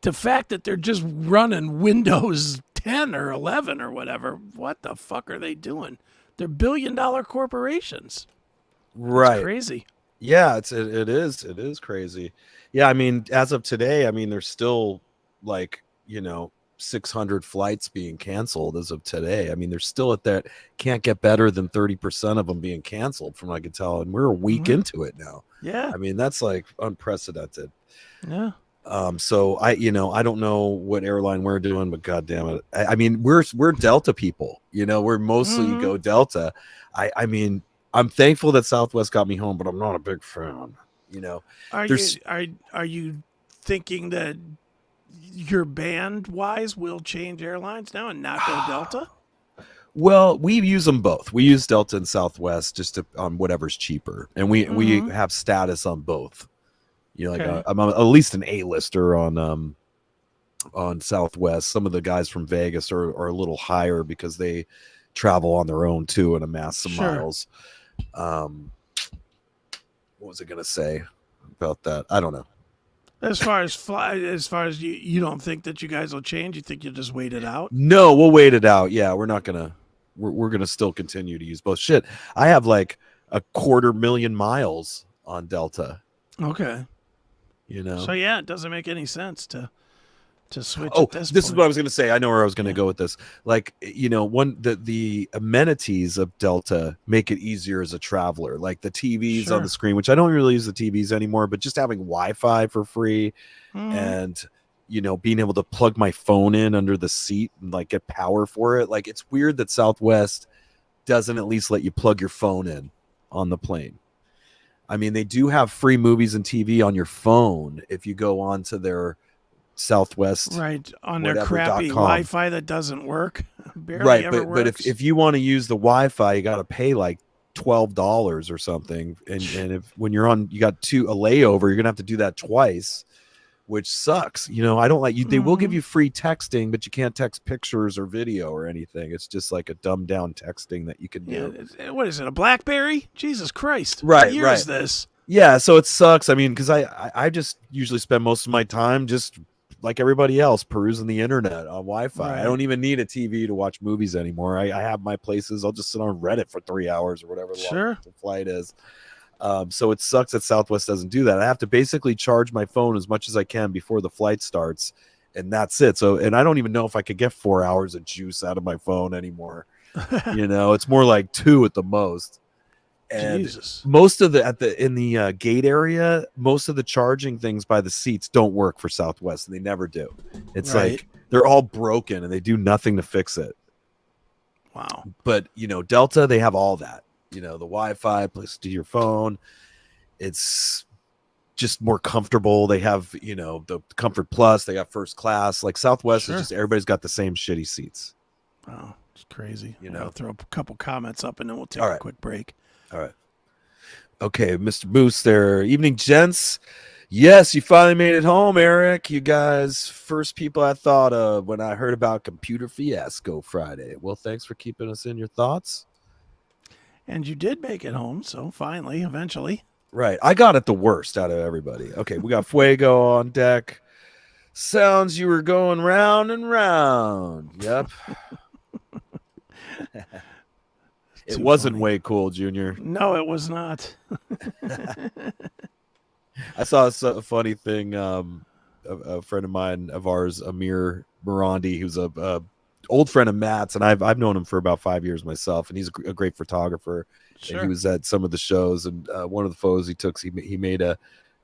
the fact that they're just running Windows 10 or 11 or whatever, what the fuck are they doing? They're billion-dollar corporations. Right. It's crazy. Yeah, it is crazy. Yeah, I mean, as of today, I mean, there's still like 600 flights being canceled as of today. I mean, they're still at that, can't get better than 30% of them being canceled from what I can tell, and we're a week into it now. Yeah. I mean, that's like unprecedented. Yeah. So I don't know what airline we're doing, but God damn it. I mean, we're Delta people, we're mostly go Delta. I mean, I'm thankful that Southwest got me home, but I'm not a big fan, Are you thinking that your band wise will change airlines now and not go Delta? Well, we use them both. We use Delta and Southwest just on whatever's cheaper, and we have status on both. I'm at least an A-lister on Southwest. Some of the guys from Vegas are a little higher because they travel on their own too and amass some miles. What was I gonna say about that? I don't know. As far as you don't think that you guys will change, you think you'll just wait it out? No, we'll wait it out. Yeah, we're not gonna. We're gonna still continue to use both. Shit, I have like 250,000 miles on Delta. Okay. So yeah, it doesn't make any sense to switch. Oh, at this is point. what I was gonna say. I know where I was gonna go with this. Like, the amenities of Delta make it easier as a traveler. Like the TVs on the screen, which I don't really use the TVs anymore, but just having Wi-Fi for free and being able to plug my phone in under the seat and like get power for it. Like, it's weird that Southwest doesn't at least let you plug your phone in on the plane. I mean, they do have free movies and TV on your phone if you go on to their Southwest on their crappy Wi-Fi that doesn't work. Barely ever works. But if you want to use the Wi-Fi, you got to pay like $12 or something, and if when you're on, you got a layover, you're gonna have to do that twice. which sucks. You know, I don't like you. They will give you free texting, but you can't text pictures or video or anything. It's just like a dumbed down texting that you can do. Yeah, what is it, a BlackBerry? Jesus Christ. Right, What year is this? Yeah, so it sucks. I mean, because I just usually spend most of my time just like everybody else perusing the internet on Wi-Fi. Right. I don't even need a TV to watch movies anymore. I have my places. I'll just sit on Reddit for 3 hours or whatever the flight is. So it sucks that Southwest doesn't do that. I have to basically charge my phone as much as I can before the flight starts, and that's it. So, and I don't even know if I could get 4 hours of juice out of my phone anymore. You know, it's more like 2 at the most. And Jesus. most of in the gate area, most of the charging things by the seats don't work for Southwest, and they never do. It's like they're all broken and they do nothing to fix it. Wow. But you know, Delta, they have all that. You know, the Wi-Fi place to your phone. It's just more comfortable. They have, you know, the Comfort Plus. They got first class. Like Southwest is just everybody's got the same shitty seats. Wow, it's crazy. You know, I'll throw a couple comments up and then we'll take a quick break. All right. Okay, Mr. Moose there. Evening, gents. Yes, you finally made it home, Eric. You guys, first people I thought of when I heard about Computer Fiasco Friday. Well, thanks for keeping us in your thoughts. And you did make it home, so finally, eventually. Right. I got it the worst out of everybody. Okay, we got Fuego on deck. Sounds you were going round and round. Yep. It wasn't way cool, Junior. No, it was not. I saw a funny thing. A friend of mine, of ours, Amir Morandi, who's a old friend of Matt's, and I've known him for about 5 years myself, and he's a great photographer. Sure. And he was at some of the shows, and one of the photos he took, he made a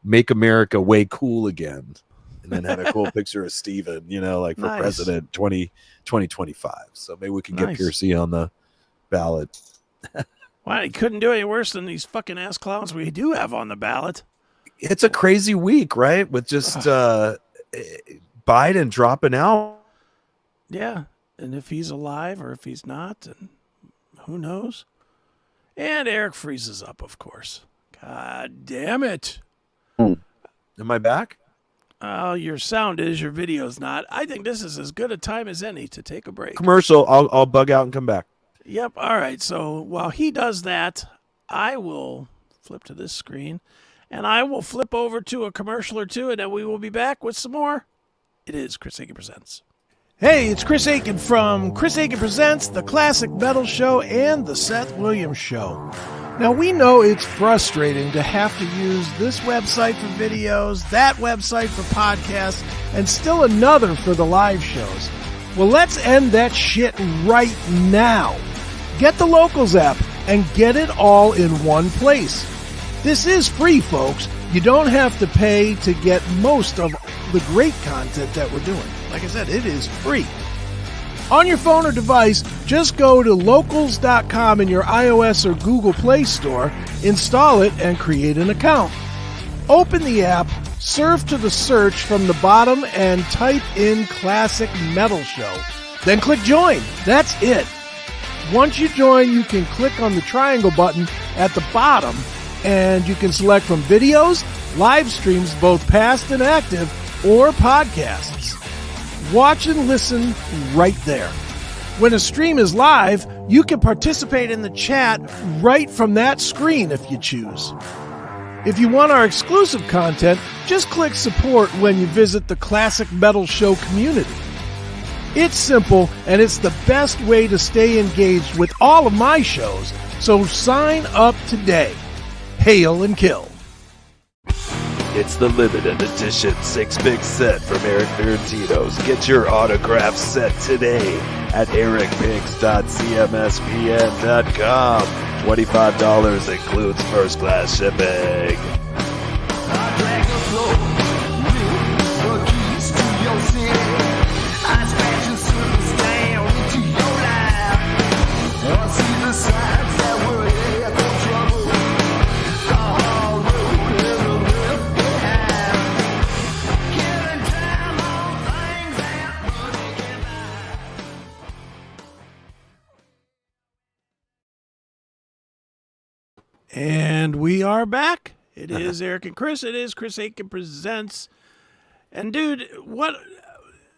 "Make America Way Cool Again," and then had a cool picture of Steven, you know, like for president 2025. So maybe we can get Piercy on the ballot. Well, he couldn't do any worse than these fucking ass clowns we do have on the ballot. It's a crazy week, right? With just Biden dropping out. Yeah, and if he's alive or if he's not, and who knows? And Erik freezes up, of course. God damn it. Am I back? Oh, your sound is, your video's not. I think this is as good a time as any to take a break. Commercial. I'll bug out and come back. Yep. All right. So while he does that, I will flip to this screen, and I will flip over to a commercial or two, and then we will be back with some more. It is Chris Akin Presents. Hey, it's Chris Akin from Chris Akin Presents, the Classic Metal Show, and the Seth Williams Show. Now, we know it's frustrating to have to use this website for videos, that website for podcasts, and still another for the live shows. Well, let's end that shit right now. Get the Locals app and get it all in one place. This is free, folks. You don't have to pay to get most of the great content that we're doing. Like I said, it is free. On your phone or device, just go to locals.com in your iOS or Google Play Store, install it, and create an account. Open the app, surf to the search from the bottom, and type in Classic Metal Show. Then click Join. That's it. Once you join, you can click on the triangle button at the bottom, and you can select from videos, live streams, both past and active, or podcasts. Watch and listen right there. When a stream is live, you can participate in the chat right from that screen if you choose. If you want our exclusive content, just click support when you visit the Classic Metal Show community. It's simple, and it's the best way to stay engaged with all of my shows, so sign up today. Hail and kill. It's the limited edition 6-big set from Eric Ferrantino's. Get your autograph set today at ericpix.cmspn.com. $25 includes first class shipping. And we are back. It is Erik and Chris. It is Chris Akin Presents. And dude, what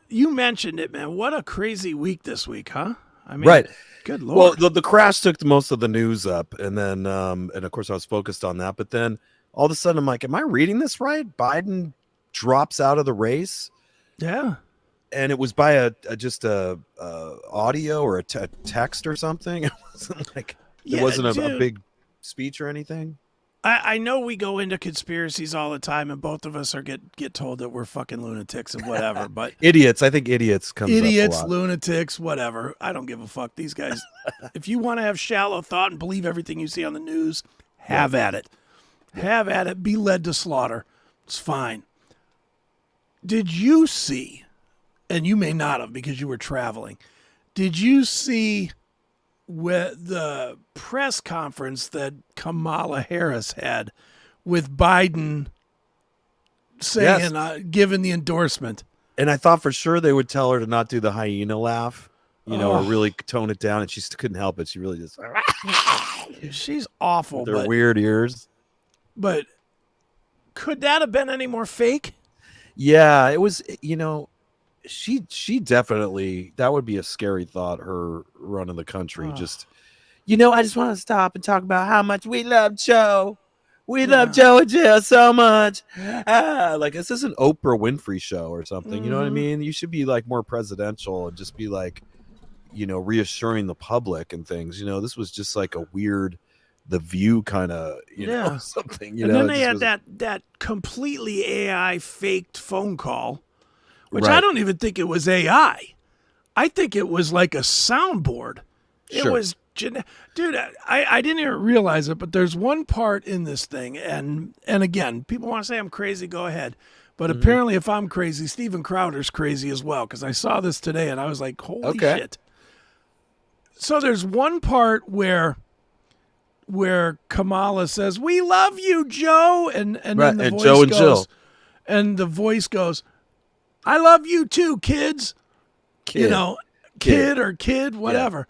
you mentioned it, man. What a crazy week this week, huh? I mean, Right. Good Lord. Well, the crash took most of the news up, and then and of course I was focused on that. But then all of a sudden I'm like, am I reading this right? Biden drops out of the race. Yeah. And it was by just a audio or a text or something. It wasn't like it wasn't a big speech or anything. I know we go into conspiracies all the time, and both of us are get told that we're fucking lunatics and whatever. But idiots, I think idiots comes idiots, up a lot. lunatics, whatever. I don't give a fuck. These guys. If you want to have shallow thought and believe everything you see on the news, have at it. Have at it. Be led to slaughter. It's fine. Did you see? And you may not have because you were traveling. Did you see the press conference that Kamala Harris had with Biden saying, giving the endorsement? And I thought for sure they would tell her to not do the hyena laugh, or really tone it down. And she couldn't help it. She really just. She's awful. With her weird ears. But could that have been any more fake? Yeah, it was, she definitely, that would be a scary thought, her running the country. Just, I just want to stop and talk about how much we love Joe. We love Joe and Jill so much. Like this is an Oprah Winfrey show or something. You know what I mean? You should be like more presidential and just be like, reassuring the public and things. This was just like a weird, The View kind of, something. And then they had that completely AI faked phone call. Which Right. I don't even think it was AI. I think it was like a soundboard. It was, dude, I didn't even realize it, but there's one part in this thing, and again, people want to say I'm crazy, go ahead. But apparently if I'm crazy, Steven Crowder's crazy as well, because I saw this today and I was like, holy shit. So there's one part where Kamala says, "We love you, Joe," and then the voice Joe and goes, Jill. And the voice goes, "I love you too, kids." Kid, whatever. Yeah.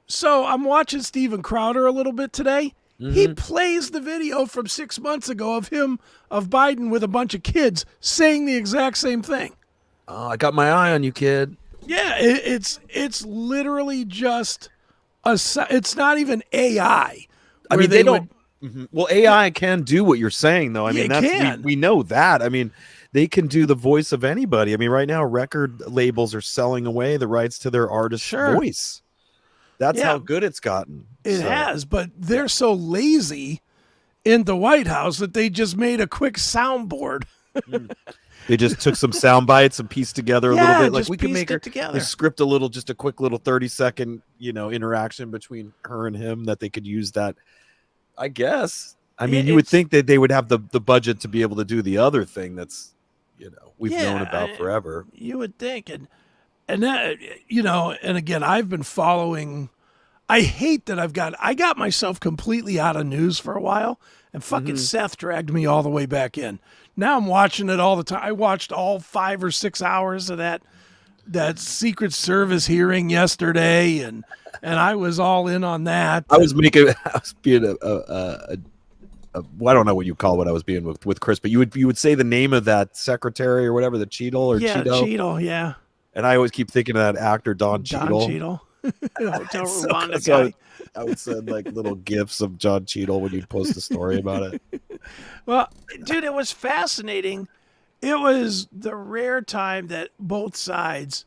So I'm watching Steven Crowder a little bit today. He plays the video from 6 months ago of Biden with a bunch of kids saying the exact same thing. Oh, I got my eye on you, kid. Yeah, it's literally just it's not even AI. I mean, they don't. Well, AI can do what you're saying, though. I mean, we know that. I mean, they can do the voice of anybody. I mean, right now, record labels are selling away the rights to their artist's voice. That's how good it's gotten. It has, but they're so lazy in the White House that they just made a quick soundboard. They just took some sound bites and pieced together a little bit. Like we can make her together. Script just a quick little 30-second, interaction between her and him that they could use that. I guess. I mean, you would think that they would have the budget to be able to do the other thing that's, we've known about forever. You would think. And that, and again, I've been following. I hate that I got myself completely out of news for a while, and fucking Seth dragged me all the way back in. Now I'm watching it all the time. I watched all 5 or 6 hours of that Secret Service hearing yesterday, and I was all in on that. I was being well, I don't know what you call what I was being with Chris, but you would say the name of that secretary or whatever, the Cheadle or Cheeto. Cheadle, yeah. And I always keep thinking of that actor Don Cheadle. Don Cheadle. Hotel Rwanda guy. I would send like little gifs of John Cheadle when you'd post a story about it. Well, dude, it was fascinating. It was the rare time that both sides,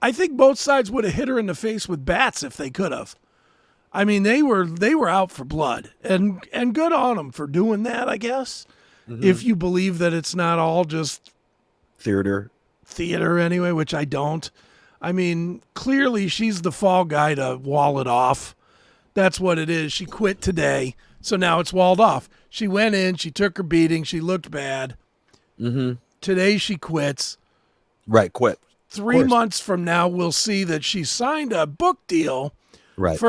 I think both sides would have hit her in the face with bats if they could have. I mean, they were out for blood, and good on them for doing that, I guess. If you believe that it's not all just theater anyway, which I don't. I mean, clearly she's the fall guy to wall it off. That's what it is. She quit today, so now it's walled off. She went in, she took her beating, she looked bad. Today she quits. Right, quit. 3 months from now, we'll see that she signed a book deal Right.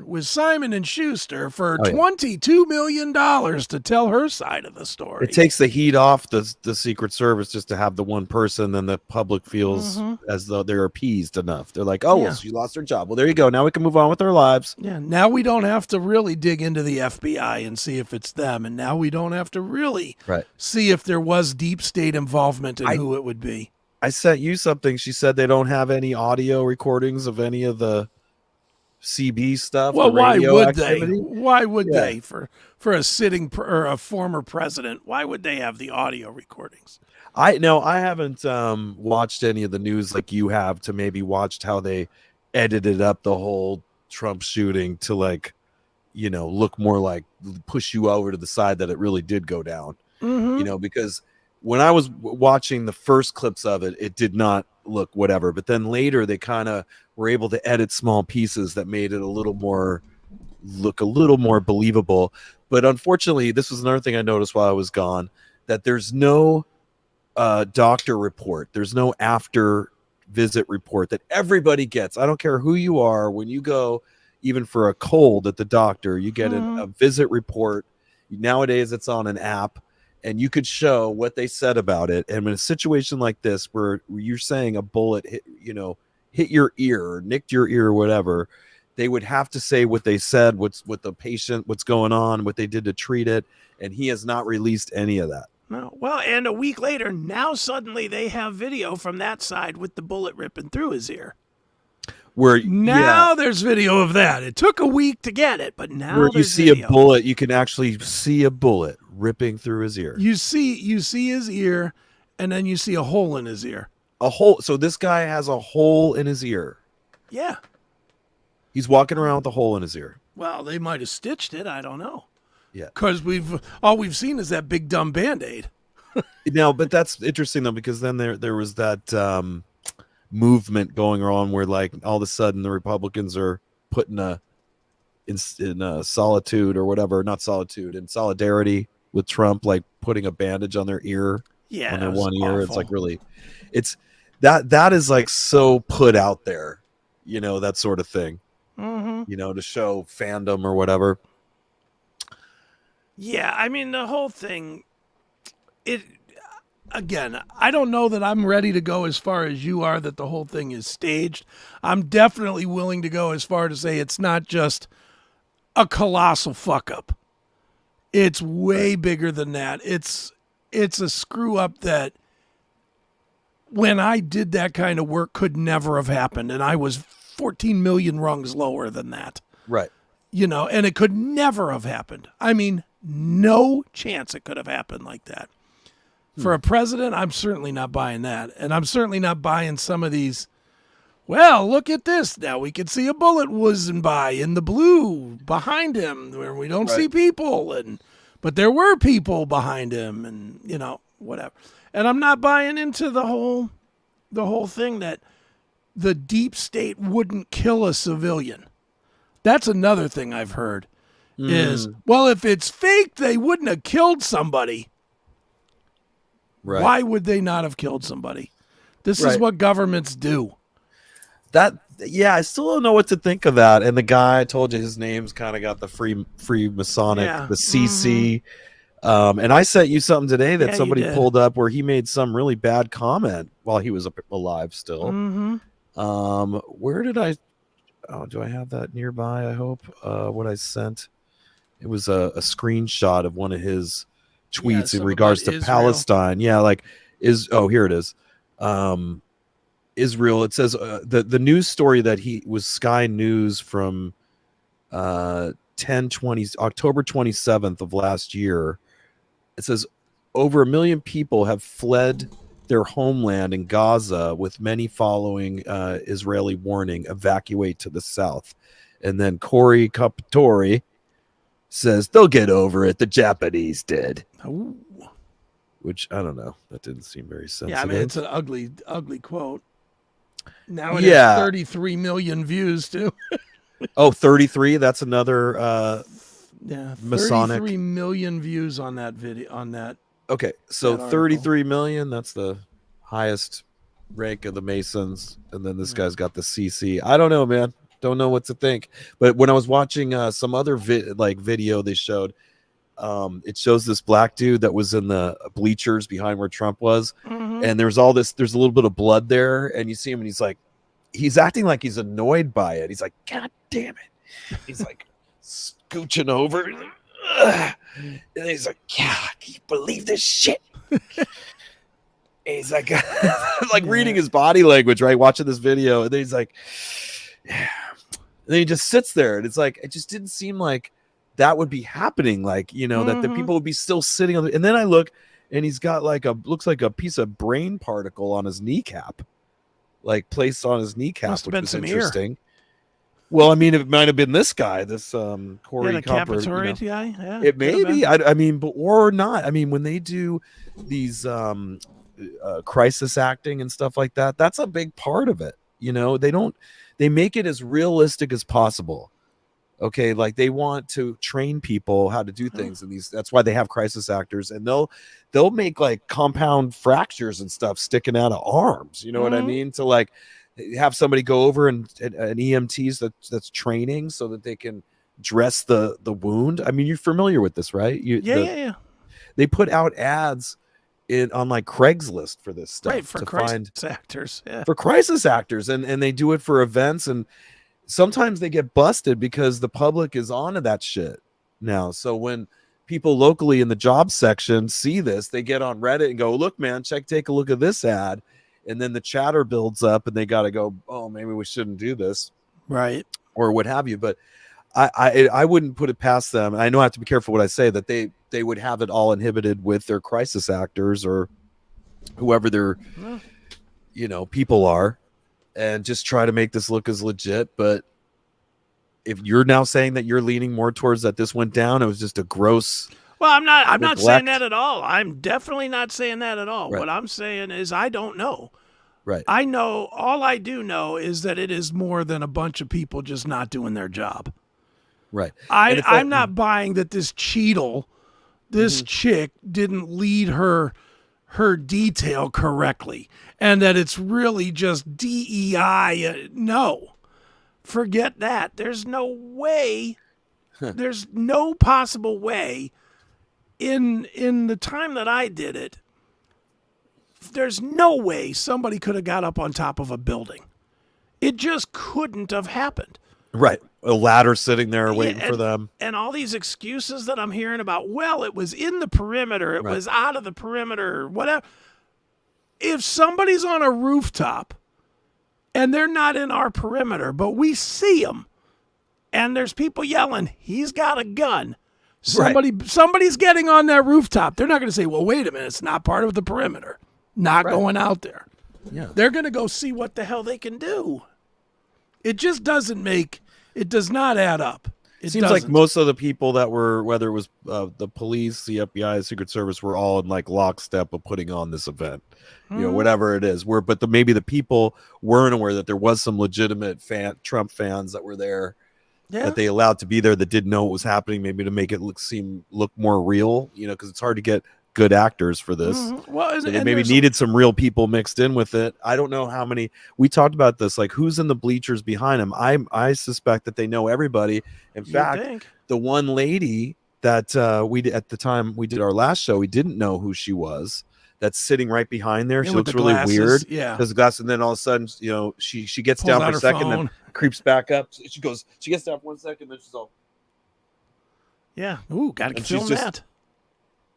with Simon and Schuster for Oh, yeah. $22 million to tell her side of the story. It takes the heat off the Secret Service just to have the one person, then the public feels as though they're appeased enough. They're like, oh, well, she lost her job. Well, there you go. Now we can move on with our lives. Yeah, now we don't have to really dig into the FBI and see if it's them. And now we don't have to really see if there was deep state involvement and who it would be. I sent you something. She said they don't have any audio recordings of any of the CB stuff. Well, why would activity? they? Why would they? For a sitting or a former president, why would they have the audio recordings? I haven't watched any of the news like you have to maybe watched how they edited up the whole Trump shooting to like, look more like push you over to the side that it really did go down. Because when I was watching the first clips of it, it did not look whatever. But then later they kind of were able to edit small pieces that made it look a little more believable. But unfortunately, this was another thing I noticed while I was gone, that there's no doctor report. There's no after visit report that everybody gets. I don't care who you are. When you go, even for a cold at the doctor, you get a visit report. Nowadays, it's on an app. And you could show what they said about it. And in a situation like this, where you're saying a bullet hit your ear or nicked your ear or whatever, they would have to say what they said, what's with the patient, what's going on, what they did to treat it. And he has not released any of that. No. Well, and a week later, now suddenly they have video from that side with the bullet ripping through his ear. There's video of that. It took a week to get it, but now where you see video. A bullet, you can actually see a bullet ripping through his ear. You see his ear, and then you see a hole in his ear. A hole. So this guy has a hole in his ear. Yeah. He's walking around with a hole in his ear. Well, they might have stitched it. I don't know. Yeah. Because all we've seen is that big dumb Band-Aid. No, but that's interesting though, because then there was that movement going on where like all of a sudden the Republicans are put in solitude or whatever, not solitude, in solidarity with Trump, like putting a bandage on their ear, on their one ear. It's like really, it's that is like so put out there, that sort of thing, to show fandom or whatever. Yeah, I mean the whole thing. Again, I don't know that I'm ready to go as far as you are that the whole thing is staged. I'm definitely willing to go as far to say it's not just a colossal fuck up. It's way bigger than that. It's a screw up that when I did that kind of work could never have happened, and I was 14 million rungs lower than that. Right. And it could never have happened. I mean, no chance it could have happened like that. For a president, I'm certainly not buying that. And I'm certainly not buying some of these, well, look at this. Now we can see a bullet whizzing by in the blue behind him where we don't see people. But there were people behind him and, whatever. And I'm not buying into the whole thing that the deep state wouldn't kill a civilian. That's another thing I've heard is, well, if it's fake, they wouldn't have killed somebody. Right. Why would they not have killed somebody? This is what governments do. I still don't know what to think of that. And the guy, I told you his name's kind of got the free Masonic, the CC. And I sent you something today that somebody pulled up where he made some really bad comment while he was alive still. Where did do I have that nearby? I hope what I sent. It was a screenshot of one of his tweets in regards to Israel. Palestine. Yeah, like here it is. Israel. It says the news story that was Sky News from October 27th of last year. It says over 1 million people have fled their homeland in Gaza, with many following Israeli warning, evacuate to the south. And then Corey Kapatori says they'll get over it. The Japanese did. Ooh. Which I don't know. That didn't seem very sensitive. Yeah, I mean, it's an ugly, ugly quote. Now it has 33 million views too. 33. That's another Masonic. 33 million views on that video. On that. Okay, so 33 million. That's the highest rank of the Masons, and then this guy's got the CC. I don't know, man. Don't know what to think. But when I was watching some other video they showed, it shows this black dude that was in the bleachers behind where Trump was, and there's a little bit of blood there, and you see him, and he's acting like he's annoyed by it. He's like, God damn it. He's like scooching over. Ugh. And he's like, yeah, can you believe this shit? And he's like, like reading his body language, right? Watching this video, and then he's like, yeah. And then he just sits there, and it's like, it just didn't seem like that would be happening. Like, that the people would be still sitting on and then I look, and he's got looks like a piece of brain particle on his kneecap, like placed on his kneecap, Must have which been was some interesting. Ear. Well, I mean, it might have been this guy, this Corey the Copper, guy. Yeah, it may be. I mean, but or not. I mean, when they do these crisis acting and stuff like that, that's a big part of it. They make it as realistic as possible. Okay, like they want to train people how to do things, and that's why they have crisis actors, and they'll make like compound fractures and stuff sticking out of arms. You know what I mean? To like have somebody go over and an EMTs that's training so that they can dress the wound. I mean, you're familiar with this, right? Yeah. They put out ads on like Craigslist for this stuff, right? For crisis actors, yeah. For crisis actors, and they do it for events, and sometimes they get busted because the public is onto that shit now. So when people locally in the job section see this, they get on Reddit and go, look, man, take a look at this ad. And then the chatter builds up, and they got to go, oh, maybe we shouldn't do this. Right. Or what have you. But I wouldn't put it past them. I know I have to be careful what I say, that they would have it all inhibited with their crisis actors or whoever their, people are, and just try to make this look as legit. But if you're now saying that you're leaning more towards that this went down, it was just a gross. Well, I'm not saying that at all. I'm definitely not saying that at all. Right. What I'm saying is I don't know. Right. I know, all I do know is that it is more than a bunch of people just not doing their job. Right. I'm not buying that this chick didn't lead her detail correctly, and that it's really just DEI. No, forget that. There's no way. There's no possible way in the time that I did it. There's no way somebody could have got up on top of a building. It just couldn't have happened. Right. A ladder sitting there waiting for them. And all these excuses that I'm hearing about, well, it was in the perimeter, it was out of the perimeter, whatever. If somebody's on a rooftop and they're not in our perimeter, but we see them, and there's people yelling, he's got a gun. Somebody's getting on that rooftop. They're not going to say, well, wait a minute, it's not part of the perimeter. Not going out there. Yeah. They're going to go see what the hell they can do. It just does not add up. It seems like most of the people that were, whether it was the police, the FBI, the Secret Service, were all in like lockstep of putting on this event, whatever it is. But maybe the people weren't aware that there was some legitimate Trump fans that were there, that they allowed to be there, that didn't know what was happening, maybe to make it look more real, because it's hard to get good actors for this. Well, so they maybe needed some real people mixed in with it. I don't know how many. We talked about this, like who's in the bleachers behind him. I suspect that they know everybody. In fact, the one lady that we did at the time we did our last show, we didn't know who she was. That's sitting right behind there. She looks really weird. Yeah, because the glass, and then all of a sudden, she gets down for a second, then creeps back up. She gets down for 1 second, then she's all. Yeah. Ooh, gotta film that.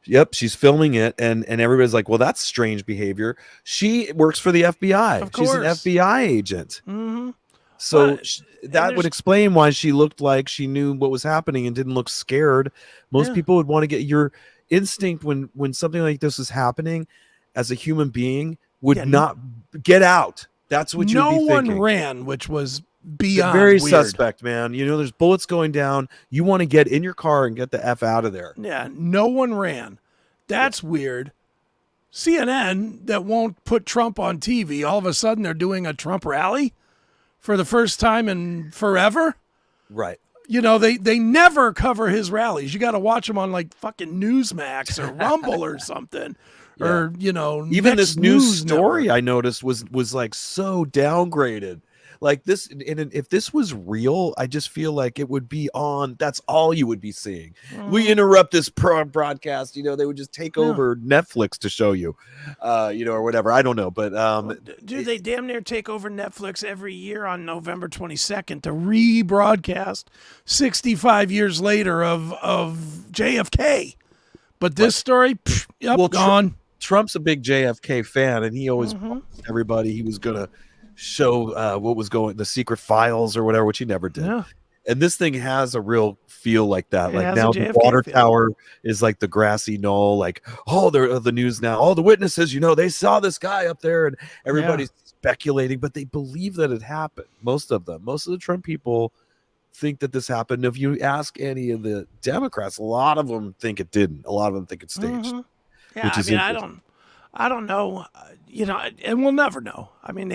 Yep, she's filming it, and everybody's like, well, that's strange behavior. She works for the FBI. She's an FBI agent. Mm-hmm. So that would explain why she looked like she knew what was happening and didn't look scared. Most people would want to get your instinct when something like this is happening as a human being would not get out. That's what you'd be thinking. No one ran, which was beyond very weird. Suspect, man. There's bullets going down. You want to get in your car and get the F out of there. Yeah, no one ran. That's weird. CNN that won't put Trump on TV, all of a sudden they're doing a Trump rally for the first time in forever. Right. They never cover his rallies. You got to watch them on like fucking Newsmax or Rumble or something. Yeah. Or, even this news story network I noticed was like so downgraded. like this, and if this was real, I just feel like it would be on. That's all you would be seeing. We interrupt this broadcast. You know, they would just take over Netflix to show you, you know, or whatever. I don't know, but dude, they damn near take over Netflix every year on November 22nd to rebroadcast 65 years later of JFK. But this story, yep, well, gone. Trump's a big JFK fan, and he always promised everybody he was going to show what was going, the secret files or whatever, which he never did. Yeah. And this thing has a real feel like that. It like has now a the JFK water feel. tower is like the grassy knoll. Like, oh, they're the news now. All the witnesses, you know, they saw this guy up there, and everybody's speculating, but they believe that it happened. Most of them, most of the Trump people think that this happened. If you ask any of the Democrats, a lot of them think it didn't. A lot of them think it's staged. Yeah, which I is mean, interesting. I don't know, you know, and we'll never know. I mean,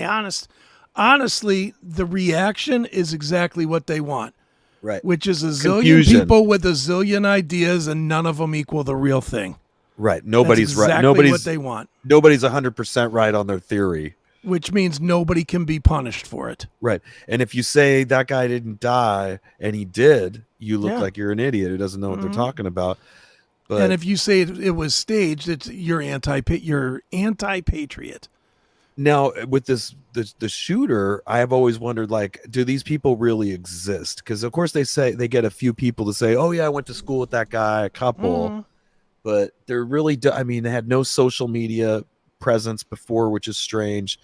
honestly, the reaction is exactly what they want, Right. which is a zillion Confusion. people with a zillion ideas, and none of them equal the real thing. Right. Nobody's That's exactly right. what they want, Nobody's 100% right on their theory. which means nobody can be punished for it. Right. And if you say that guy didn't die and he did, you look Yeah. like you're an idiot who doesn't know what they're talking about. But And if you say it was staged, it's you're anti-patriot. now with the shooter, I have always wondered, like, do these people really exist? Because of course they say they get a few people to say, oh yeah, I went to school with that guy, a couple, but they're really, I mean, they had no social media presence before, which is strange.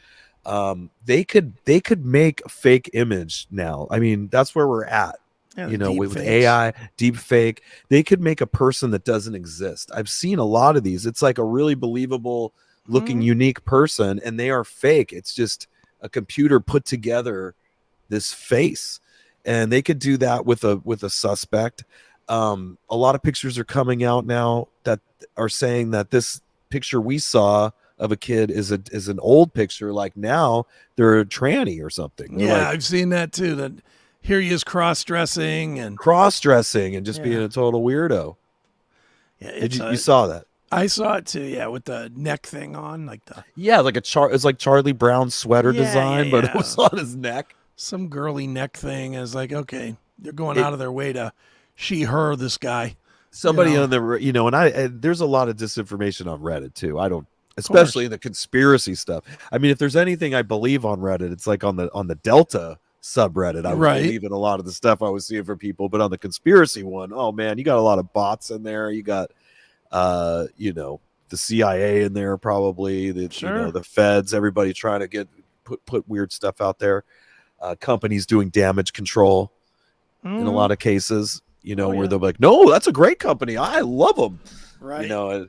They could make a fake image now. I mean, that's where we're at. Yeah, You know, deep with fakes. AI, deep fake, they could make a person that doesn't exist. I've seen a lot of these. It's like a really believable looking, unique person, and they are fake. It's just a computer put together this face, and they could do that with a suspect. A lot of pictures are coming out now that are saying that this picture we saw of a kid is an old picture. Like now they're a tranny or something. They're Yeah, like, I've seen that too. That here he is cross-dressing and cross-dressing and just being a total weirdo. yeah, You saw that? I saw it too. Yeah, with the neck thing on, like the Yeah, like it's like Charlie Brown sweater Yeah, design, yeah, but it yeah. was on his neck. some girly neck thing. Is like, okay, they're going out of their way to her this guy. Somebody You know. on the, you know, and there's a lot of disinformation on Reddit too. I don't, especially in the conspiracy stuff. I mean, if there's anything I believe on Reddit, it's like on the Delta subreddit. I was Right. believing a lot of the stuff I was seeing from people, but on the conspiracy one, oh man, you got a lot of bots in there. You got, you know, the CIA in there, probably you know, the feds, everybody trying to put weird stuff out there. Companies doing damage control in a lot of cases, you know, where they're like, no, that's a great company. I love them. Right. You know,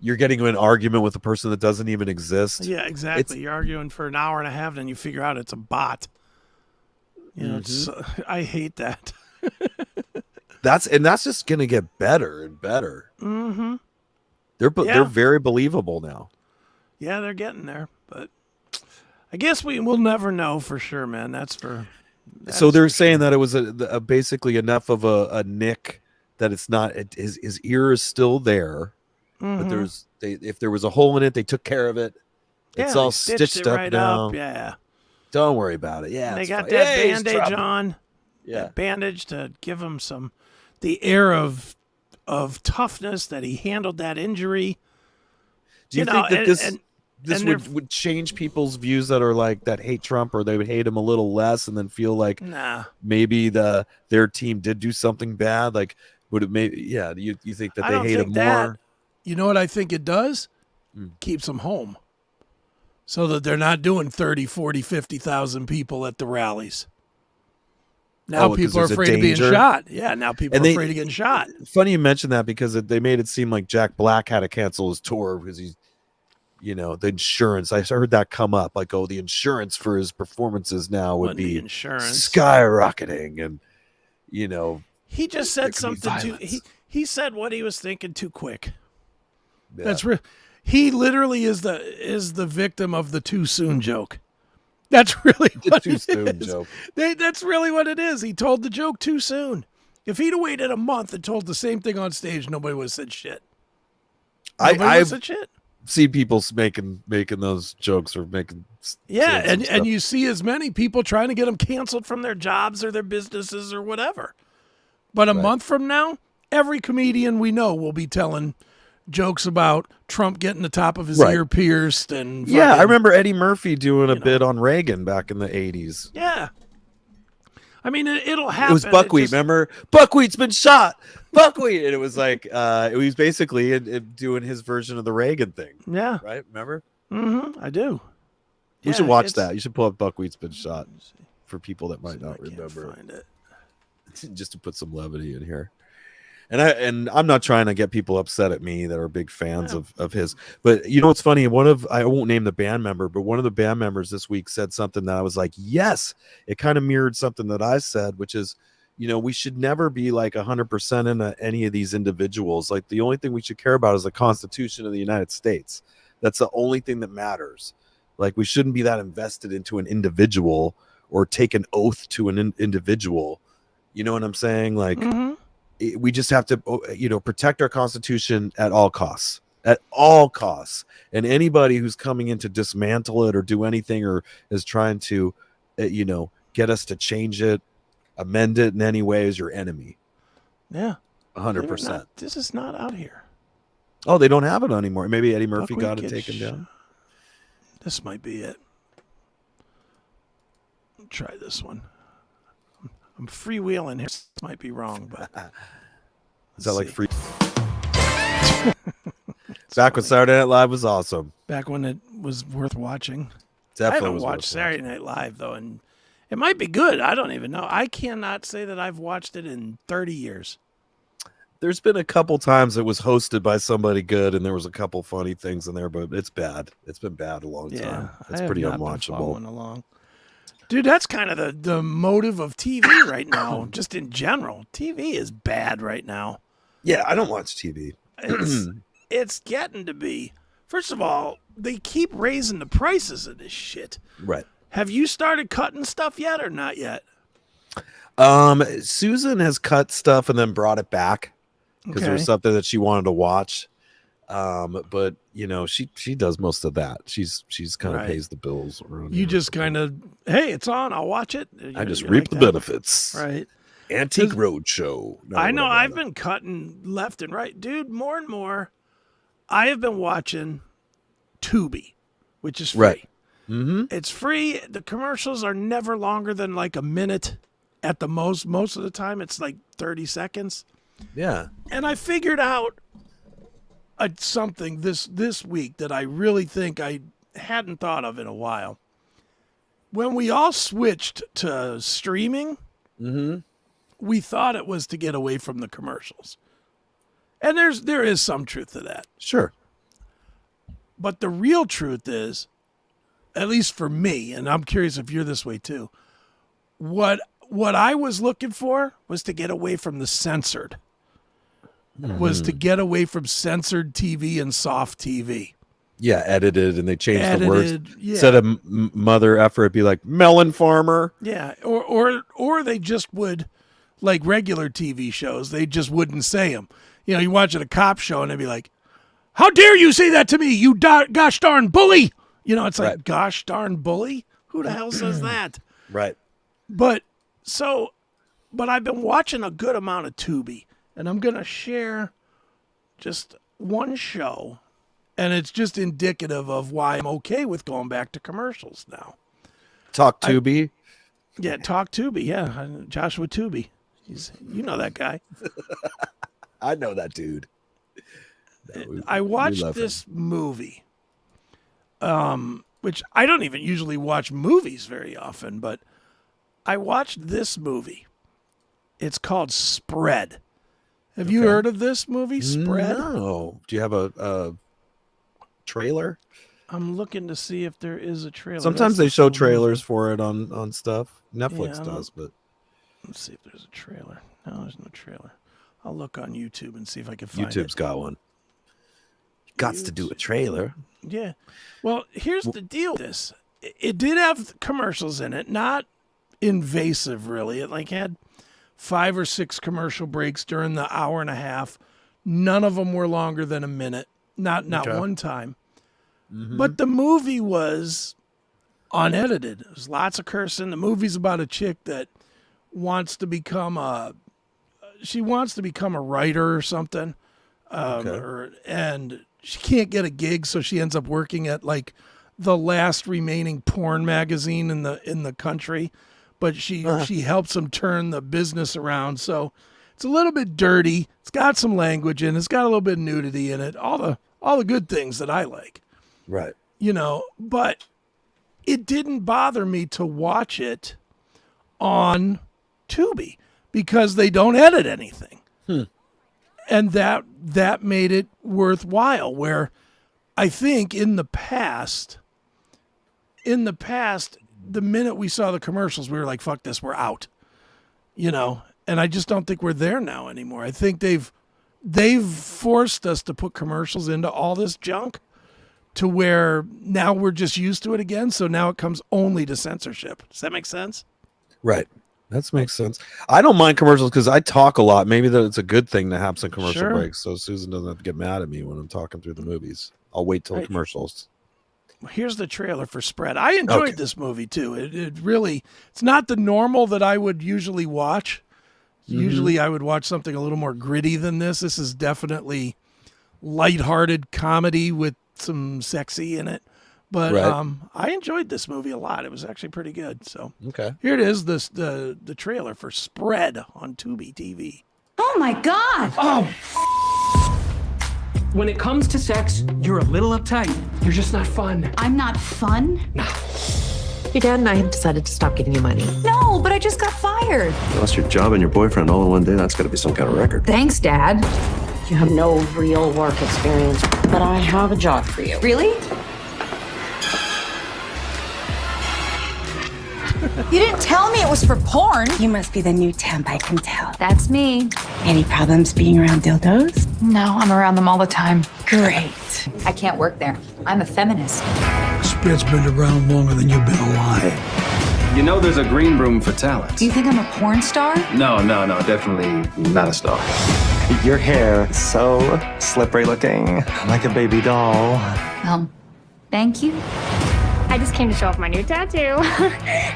you're getting into an argument with a person that doesn't even exist. Yeah, exactly. You're arguing for an hour and a half, then you figure out it's a bot. You know, it's, I hate that. That's just going to get better and better. Mm-hmm. They're very believable now. Yeah, they're getting there, but I guess we'll never know for sure, man. That's So they're for saying sure. that it was a basically enough of a nick that it's not, his ear is still there, but if there was a hole in it, they took care of it. It's all they stitched it up right now. Up. Yeah. Don't worry about it. Yeah, And they it's got fine. that Hey, he's bandage trouble. on. Yeah. That bandage to give him the air of toughness that he handled that injury. Do you You think know, that this and would change people's views that are like that hate Trump, or they would hate him a little less and then feel like maybe their team did do something bad? Like, would it maybe? Yeah, you think that I they don't hate think him that. more? You know what I think it does? Keeps them home. So that they're not doing 30, 40, 50,000 people at the rallies. Now 'cause people are there's a afraid of being danger? shot. Yeah, now people And are they- afraid of getting shot. Funny you mentioned that, because they made it seem like Jack Black had to cancel his tour because he's, you know, the insurance. I heard that come up, like, oh, the insurance for his performances now would Wasn't the be insurance. skyrocketing, and you know, He just there said could be something too. violence. He said what he was thinking too quick. yeah. That's real. He literally is the victim of the too soon joke. That's really The what too it soon is. joke. That's really what it is. He told the joke too soon. If he'd have waited a month and told the same thing on stage, nobody would have said shit. Nobody would have said shit. see people making those jokes or making Yeah, saying some and stuff. you see as many people trying to get them canceled from their jobs or their businesses or whatever. But a Right. month from now, every comedian we know will be telling jokes about Trump getting the top of his Right. ear pierced and Yeah, I fucking- remember Eddie Murphy doing a you know. bit on Reagan back in the 80s. Yeah. I mean, it'll happen. It was Buckwheat, just- remember? Buckwheat's been shot. Buckwheat, and it was like it was basically doing his version of the Reagan thing, Yeah. right? Remember? I do. We Yeah, should watch it's- that. You should pull up Buckwheat's been shot Let me see. for people that might See if not I can't remember. find it. Just to put some levity in here. And I'm not trying to get people upset at me that are big fans No. of his. But you know what's funny? I won't name the band member, but one of the band members this week said something that I was like, yes, it kind of mirrored something that I said, which is, you know, we should never be like 100% into any of these individuals. Like the only thing we should care about is the Constitution of the United States. That's the only thing that matters. Like we shouldn't be that invested into an individual or take an oath to an individual. You know what I'm saying? Like we just have to, you know, protect our Constitution at all costs. At all costs. And anybody who's coming in to dismantle it or do anything or is trying to, you know, get us to change it, amend it in any way is your enemy. Yeah. 100%. This is not out here. Oh, they don't have it anymore. Maybe Eddie Murphy Buckwheat got it gets taken down. This might be it. Try this one. I'm freewheeling here. This might be wrong, but Is that like see. free? Back when Saturday Night Live was awesome. back when it was worth watching. Definitely I haven't was watched worth Saturday Night Live though, and it might be good. I don't even know. I cannot say that I've watched it in 30 years. There's been a couple times it was hosted by somebody good, and there was a couple funny things in there, but it's bad. It's been bad a long time. It's I have pretty not been unwatchable. following along. Dude, that's kind of the motive of TV right now, just in general. TV is bad right now. Yeah, I don't watch TV. It's getting to be. First of all, they keep raising the prices of this shit. Right. Have you started cutting stuff yet or not yet? Susan has cut stuff and then brought it back because there was Okay. something that she wanted to watch. But you know, she does most of that. She's kind of Right. pays the bills. around You here. just kind of, hey, it's on. I'll watch it. I just You're reap like the that. benefits. Right. Antique Roadshow. No, I know whatever I've that been cutting left and right. Dude, more and more, I have been watching Tubi, which is free. Right. Mm-hmm. It's free. The commercials are never longer than like a minute at the most. Most of the time, it's like 30 seconds. Yeah. And I figured out something this week that I really think I hadn't thought of in a while. When we all switched to streaming, we thought it was to get away from the commercials. And there is some truth to that. Sure. But the real truth is, at least for me, and I'm curious if you're this way too, what I was looking for was to get away from the censored. Was to get away from censored TV and soft TV. Yeah, edited, and they changed the words. Yeah. Instead of mother effer, it'd be like melon farmer. Yeah, or they just would, like regular TV shows, they just wouldn't say them. You know, you watch a cop show and they'd be like, "How dare you say that to me, you gosh darn bully!" You know, it's like, Right. "Gosh darn bully? Who the hell says that?" Right. But I've been watching a good amount of Tubi, and I'm gonna share just one show, and it's just indicative of why I'm okay with going back to commercials now. Talk Tubi. Yeah, Talk Tubi. Yeah, Joshua Tubi. You know that guy. I know that dude. I watched this movie, which I don't even usually watch movies very often, but I watched this movie. It's called Spread. Have you heard of this movie, Spread? No. Do you have a trailer? I'm looking to see if there is a trailer. Sometimes That's they show the full movie. trailers for it on stuff. Netflix Yeah, I don't- does, but Let's see if there's a trailer. No, there's no trailer. I'll look on YouTube and see if I can find YouTube's it. got one. Got to do a trailer. Yeah. Well, here's the deal with this. It did have commercials in it, not invasive really. It like had 5 or 6 commercial breaks during the hour and a half. None of them were longer than a minute. Not Okay. one time. But the movie was unedited. There's lots of cursing. The movie's about a chick that wants to become a writer or something. And she can't get a gig, so she ends up working at like the last remaining porn magazine in the country. But she helps them turn the business around. So it's a little bit dirty. It's got some language in it. It's got a little bit of nudity in it. All the good things that I like. Right. But it didn't bother me to watch it on Tubi because they don't edit anything. And that made it worthwhile, where I think in the past, the minute we saw the commercials, we were like, fuck this, we're out. And I just don't think we're there now anymore. I think they've forced us to put commercials into all this junk to where now we're just used to it again. So now it comes only to censorship. Does that make sense? Right. That makes sense. I don't mind commercials because I talk a lot. Maybe it's a good thing to have some commercial breaks so Susan doesn't have to get mad at me when I'm talking through the movies. I'll wait till the commercials. Here's the trailer for Spread. I enjoyed this movie too. It really, it's not the normal that I would usually watch. Usually I would watch something a little more gritty than this. This is definitely lighthearted comedy with some sexy in it. But I enjoyed this movie a lot. It was actually pretty good. So here it is, the trailer for Spread on Tubi TV. Oh my God! Oh! When it comes to sex, you're a little uptight. You're just not fun. I'm not fun? No. Your dad and I have decided to stop getting you money. No, but I just got fired. You lost your job and your boyfriend all in one day. That's got to be some kind of record. Thanks, Dad. You have no real work experience, but I have a job for you. Really? You didn't tell me it was for porn. You must be the new temp, I can tell. That's me. Any problems being around dildos? No, I'm around them all the time. Great. I can't work there. I'm a feminist. Spread's been around longer than you've been alive. You know there's a green room for talent. Do you think I'm a porn star? No, definitely not a star. Your hair is so slippery looking, like a baby doll. Thank you. I just came to show off my new tattoo.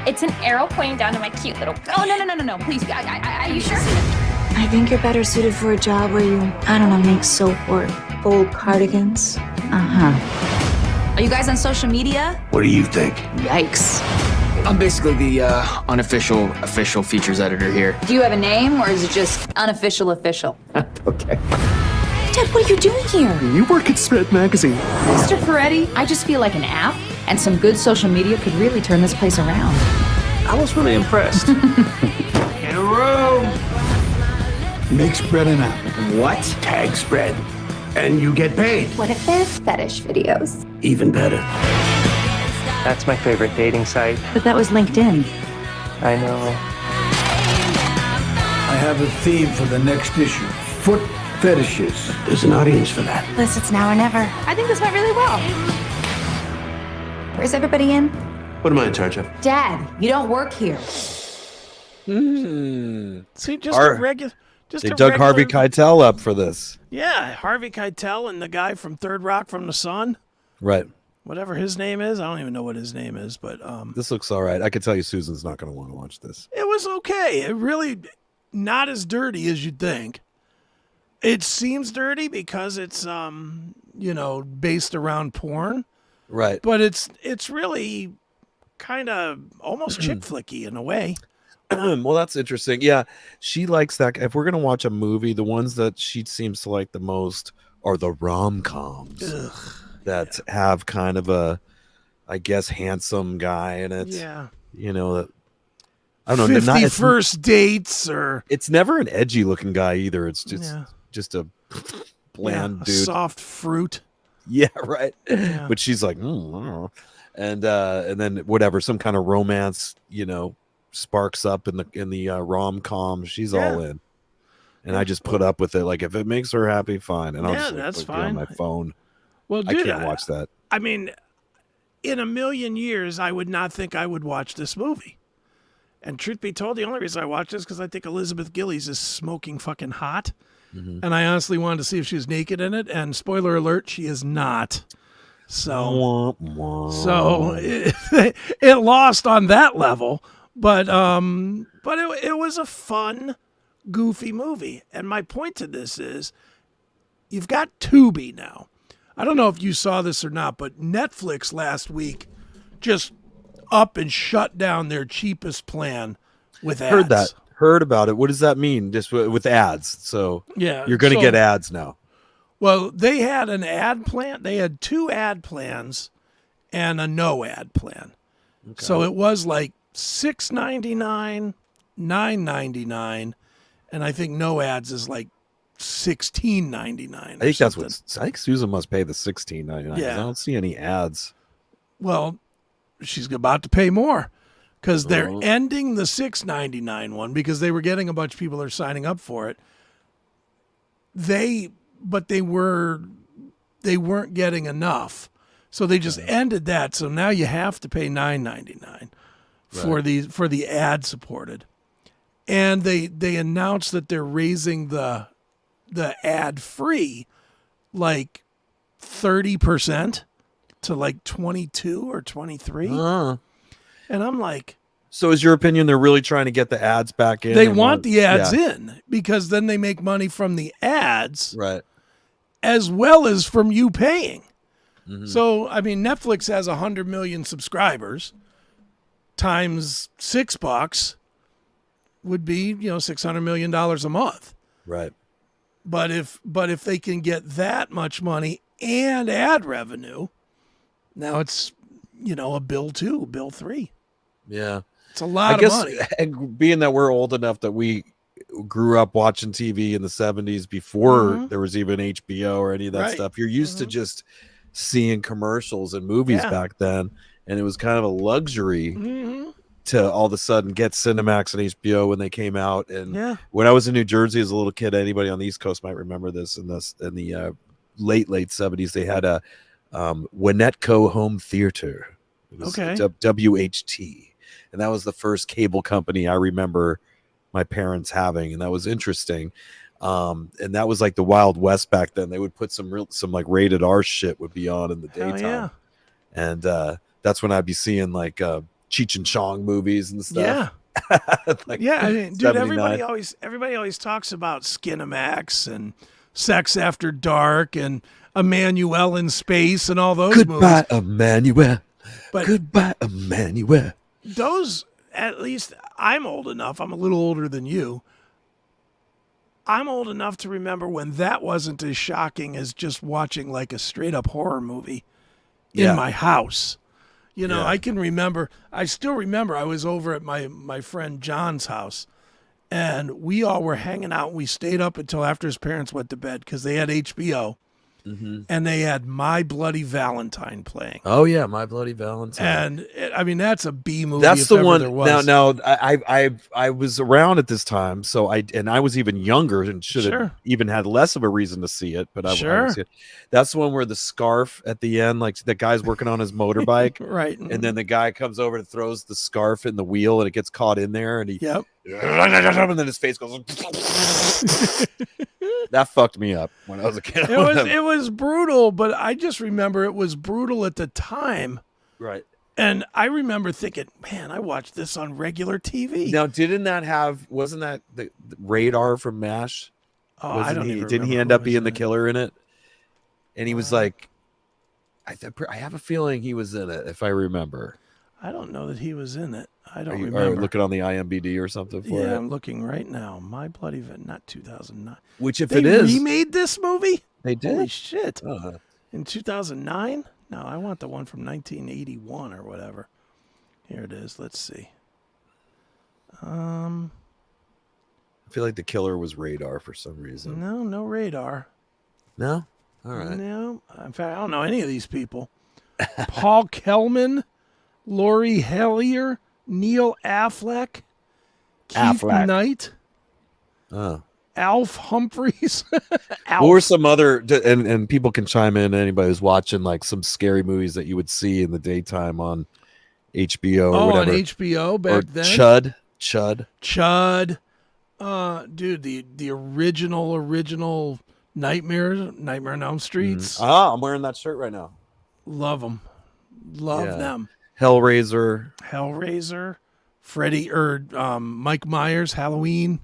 It's an arrow pointing down to my cute little... Oh, no, please. Are you sure? I think you're better suited for a job where you, make soap or fold cardigans. Are you guys on social media? What do you think? Yikes. I'm basically the official features editor here. Do you have a name, or is it just unofficial official? Okay. Dad, what are you doing here? You work at Spread Magazine. Mr. Ferretti, I just feel like an app and some good social media could really turn this place around. I was really impressed. In a row. Make Spread an app. What? Tag Spread. And you get paid. What if they're fetish videos? Even better. That's my favorite dating site. But that was LinkedIn. I know. I have a theme for the next issue. Foot fetishes. There's an audience for that. Liz, it's now or never. I think this went really well. Where's everybody in? What am I in charge of? Dad, you don't work here. See, just a regular... They dug Harvey Keitel up for this. Yeah, Harvey Keitel and the guy from Third Rock from the Sun. Right. Whatever his name is. I don't even know what his name is, but... This looks all right. I can tell you Susan's not going to want to watch this. It was okay. It really... Not as dirty as you'd think. It seems dirty because it's, based around porn. Right. But it's really kind of almost chick flicky in a way. Well, that's interesting. Yeah, she likes that. If we're going to watch a movie, the ones that she seems to like the most are the rom-coms that have kind of a, I guess, handsome guy in it. Yeah. I don't know. 50 First Dates or... It's never an edgy looking guy either. It's just a bland dude. Soft fruit. Yeah, right. Yeah. But she's like, I don't know. And then whatever, some kind of romance, sparks up in the rom-com. She's all in. And I just put up with it. Like, if it makes her happy, fine. And I'll just that's get fine. on my phone. Well, dude, I can't watch that. I mean, in a million years, I would not think I would watch this movie. And truth be told, the only reason I watched this is because I think Elizabeth Gillies is smoking fucking hot. And I honestly wanted to see if she was naked in it. And spoiler alert, she is not. So it lost on that level, but it was a fun, goofy movie. And my point to this is, you've got Tubi now. I don't know if you saw this or not, but Netflix last week just up and shut down their cheapest plan with ads. Heard about it. What does that mean? Just with ads. So yeah, you're going to get ads now. Well, they had an ad plan. They had 2 ad plans and a no ad plan. Okay. So it was like $6.99, $9.99, and I think no ads is like $16.99. I think that's what. I think Susan must pay the $16.99. Yeah. I don't see any ads. Well, she's about to pay more because they're ending the $6.99 one because they were getting a bunch of people that are signing up for it. But they weren't getting enough, so they just ended that. So now you have to pay $9.99 for the ad supported, and they announced that they're raising the ad free like 30% to like 22 or 23, and I'm like. So is your opinion they're really trying to get the ads back in? They want the ads in because then they make money from the ads, right? As well as from you paying. Mm-hmm. So, I mean, Netflix has 100 million subscribers times $6 would be, $600 million a month. Right. But if they can get that much money and ad revenue, now it's, a bill 2, bill 3. Yeah. It's a lot of money. And being that we're old enough that we grew up watching TV in the 70s before there was even HBO or any of that stuff. You're used to just seeing commercials and movies back then, and it was kind of a luxury to all of a sudden get Cinemax and HBO when they came out. And when I was in New Jersey as a little kid, anybody on the East Coast might remember this. In the late 70s, they had a Winnetka Home Theater. It was WHT, and that was the first cable company I remember my parents having, and that was interesting. And that was like the Wild West back then. They would put some like rated R shit would be on in the daytime. And that's when I'd be seeing like Cheech and Chong movies and stuff. I mean, dude, everybody always talks about Skinamax and Sex After Dark and Emmanuel in Space and all those movies. Goodbye, Emmanuel. Goodbye, Emmanuel. Those, at least I'm old enough. I'm a little older than you. I'm old enough to remember when that wasn't as shocking as just watching like a straight up horror movie in my house. I still remember I was over at my friend John's house, and we all were hanging out. We stayed up until after his parents went to bed because they had HBO. And they had My Bloody Valentine playing. Oh yeah, My Bloody Valentine. And that's a B movie. That's the one. There was. Now, I was around at this time, so I was even younger and should have even had less of a reason to see it. But I see it. That's the one where the scarf at the end, like the guy's working on his motorbike, right? And then the guy comes over and throws the scarf in the wheel, and it gets caught in there, and and then his face goes. That fucked me up when I was a kid. It was brutal, but I just remember it was brutal at the time. Right. And I remember thinking, man, I watched this on regular TV. Now, wasn't that the Radar from MASH? Oh, I don't even Didn't he end up being the killer in it? And he was like, I have a feeling he was in it, if I remember. I don't know that he was in it. I don't remember. Are you looking on the IMDb or something for it? Yeah, I'm looking right now. My Bloody not 2009. Which, if it is, they remade this movie. They did. Holy shit! In 2009? No, I want the one from 1981 or whatever. Here it is. Let's see. I feel like the killer was Radar for some reason. No Radar. No. All right. No, in fact, I don't know any of these people. Paul Kellman, Lori Hellier, Neil Affleck, Keith Knight, Alf Humphreys. Alf. Or some other, and people can chime in, anybody who's watching like some scary movies that you would see in the daytime on HBO or whatever. On HBO back then. Chud. Dude, the original Nightmare on Elm Streets. I'm wearing that shirt right now. Love them. Love Yeah. them. Hellraiser. Freddy or Mike Myers, Halloween.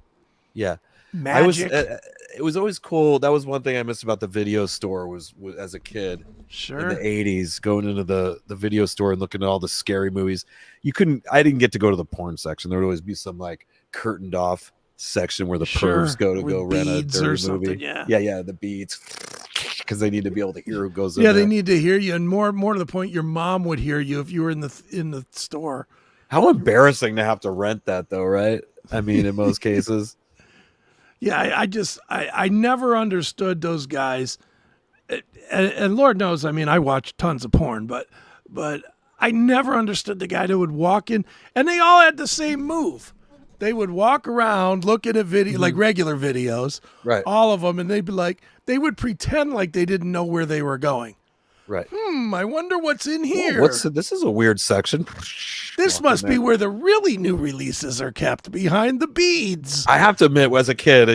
Yeah. Magic. It was always cool. That was one thing I missed about the video store was as a kid. Sure. In the 80s, going into the video store and looking at all the scary movies. I didn't get to go to the porn section. There would always be some like curtained off section where the pervs go rent a dirty movie. Yeah, the beads. Because they need to be able to hear who goes in there. They need to hear you. And more to the point, your mom would hear you if you were in the store. How embarrassing to have to rent that though, right? I mean, in most cases. Yeah, I never understood those guys, and Lord knows, I mean, I watch tons of porn, but I never understood the guy that would walk in, and they all had the same move. They would walk around looking at video, like regular videos, right? All of them, and they'd be like, they would pretend like they didn't know where they were going. Right. I wonder what's in here. This is a weirard section. This must be where the really new releases are kept, behind the beads. I have to admit, as a kid,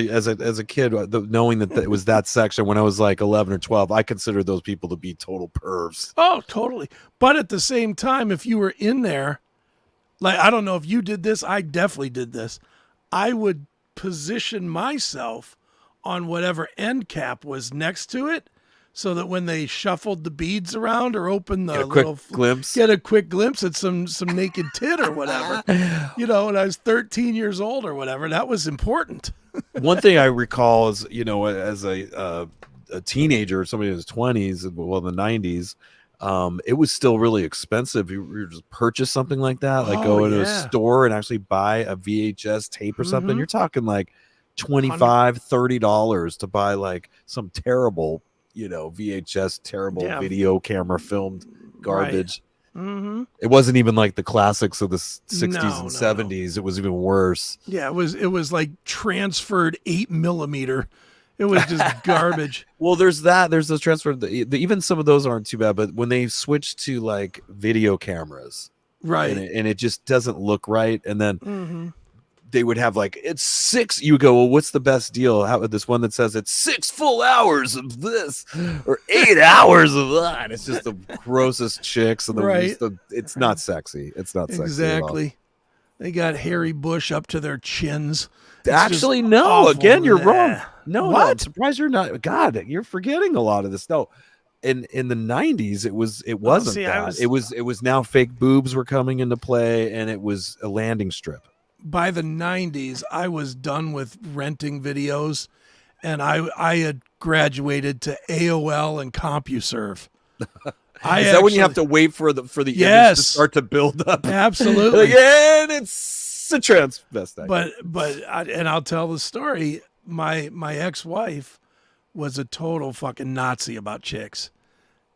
knowing that it was that section when I was like 11 or 12, I considered those people to be total pervs. Oh, totally. But at the same time, if you were in there, like, I don't know if you did this, I definitely did this. I would position myself on whatever end cap was next to it, so that when they shuffled the beads around or opened the get a quick glimpse at some naked tit or whatever, when I was 13 years old or whatever, that was important. One thing I recall is, as a teenager, somebody in his 20s, well, in the 90s, it was still really expensive. You just purchase something like that, like go into a store and actually buy a VHS tape or something. You're talking like $25, $30 to buy like some terrible VHS video camera filmed garbage. Right. It wasn't even like the classics of the 60s and 70s. It was even worse. Yeah, it was like transferred 8mm. It was just garbage. Well, there's those transfer. Even some of those aren't too bad, but when they switch to like video cameras, right, and it just doesn't look right, and then they would have like, it's 6. You would go, well, what's the best deal? How this one that says it's 6 full hours of this or 8 hours of that? And it's just the grossest chicks, and it's not sexy. It's not sexy. Exactly. They got hairy bush up to their chins. Actually, no. Awful. Again, you're wrong. No, what? I'm surprised you're not. God, you're forgetting a lot of this. No. In the 90s, it wasn't that. It was now fake boobs were coming into play, and it was a landing strip. By the 90s, I was done with renting videos, and I had graduated to AOL and CompuServe. Is that when you have to wait for the image to start to build up? Absolutely. And it's a transvestite. But I'll tell the story. My ex-wife was a total fucking Nazi about chicks.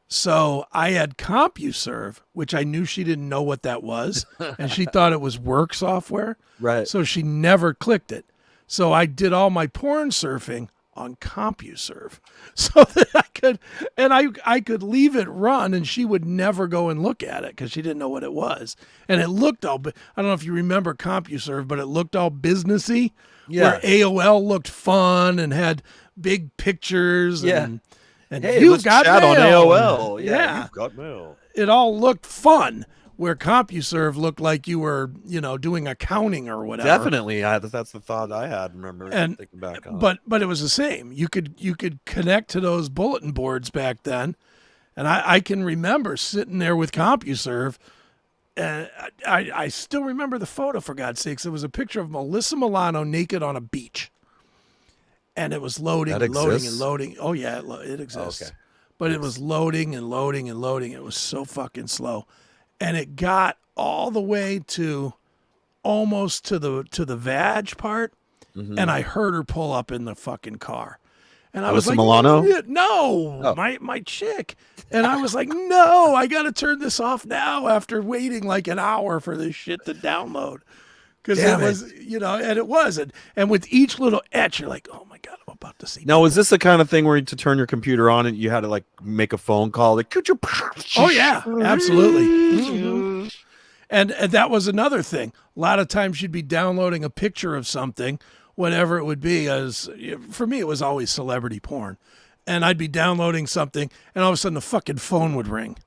So I had CompuServe, which I knew she didn't know what that was, and she thought it was work software. Right. So she never clicked it. So I did all my porn surfing on CompuServe, so that I could leave it run, and she would never go and look at it because she didn't know what it was. And it looked all. I don't know if you remember CompuServe, but it looked all businessy. Yeah. Where AOL looked fun and had big pictures. Yeah. And hey, you've got chat mail. on AOL. Yeah, you've got mail. It all looked fun, where CompuServe looked like you were, doing accounting or whatever. Definitely, that's the thought I had. Remember thinking back on. But it was the same. You could connect to those bulletin boards back then, and I can remember sitting there with CompuServe, and I still remember the photo. For God's sakes, it was a picture of Melissa Milano naked on a beach. And it was loading and loading and loading. Oh, yeah, it exists. Okay. But it was loading and loading and loading. It was so fucking slow. And it got all the way to almost to the vag part. Mm-hmm. And I heard her pull up in the fucking car. And I was like, Milano? No, my chick. And I was like, no, I got to turn this off now after waiting like an hour for this shit to download. Because it was, and it was. And with each little etch, you're like, oh my God, I'm about to see. Now, is this the kind of thing where to turn your computer on and you had to like make a phone call? Like, could you? Oh, yeah, absolutely. Mm-hmm. And that was another thing. A lot of times you'd be downloading a picture of something, whatever it would be. As for me, it was always celebrity porn. And I'd be downloading something, and all of a sudden the fucking phone would ring.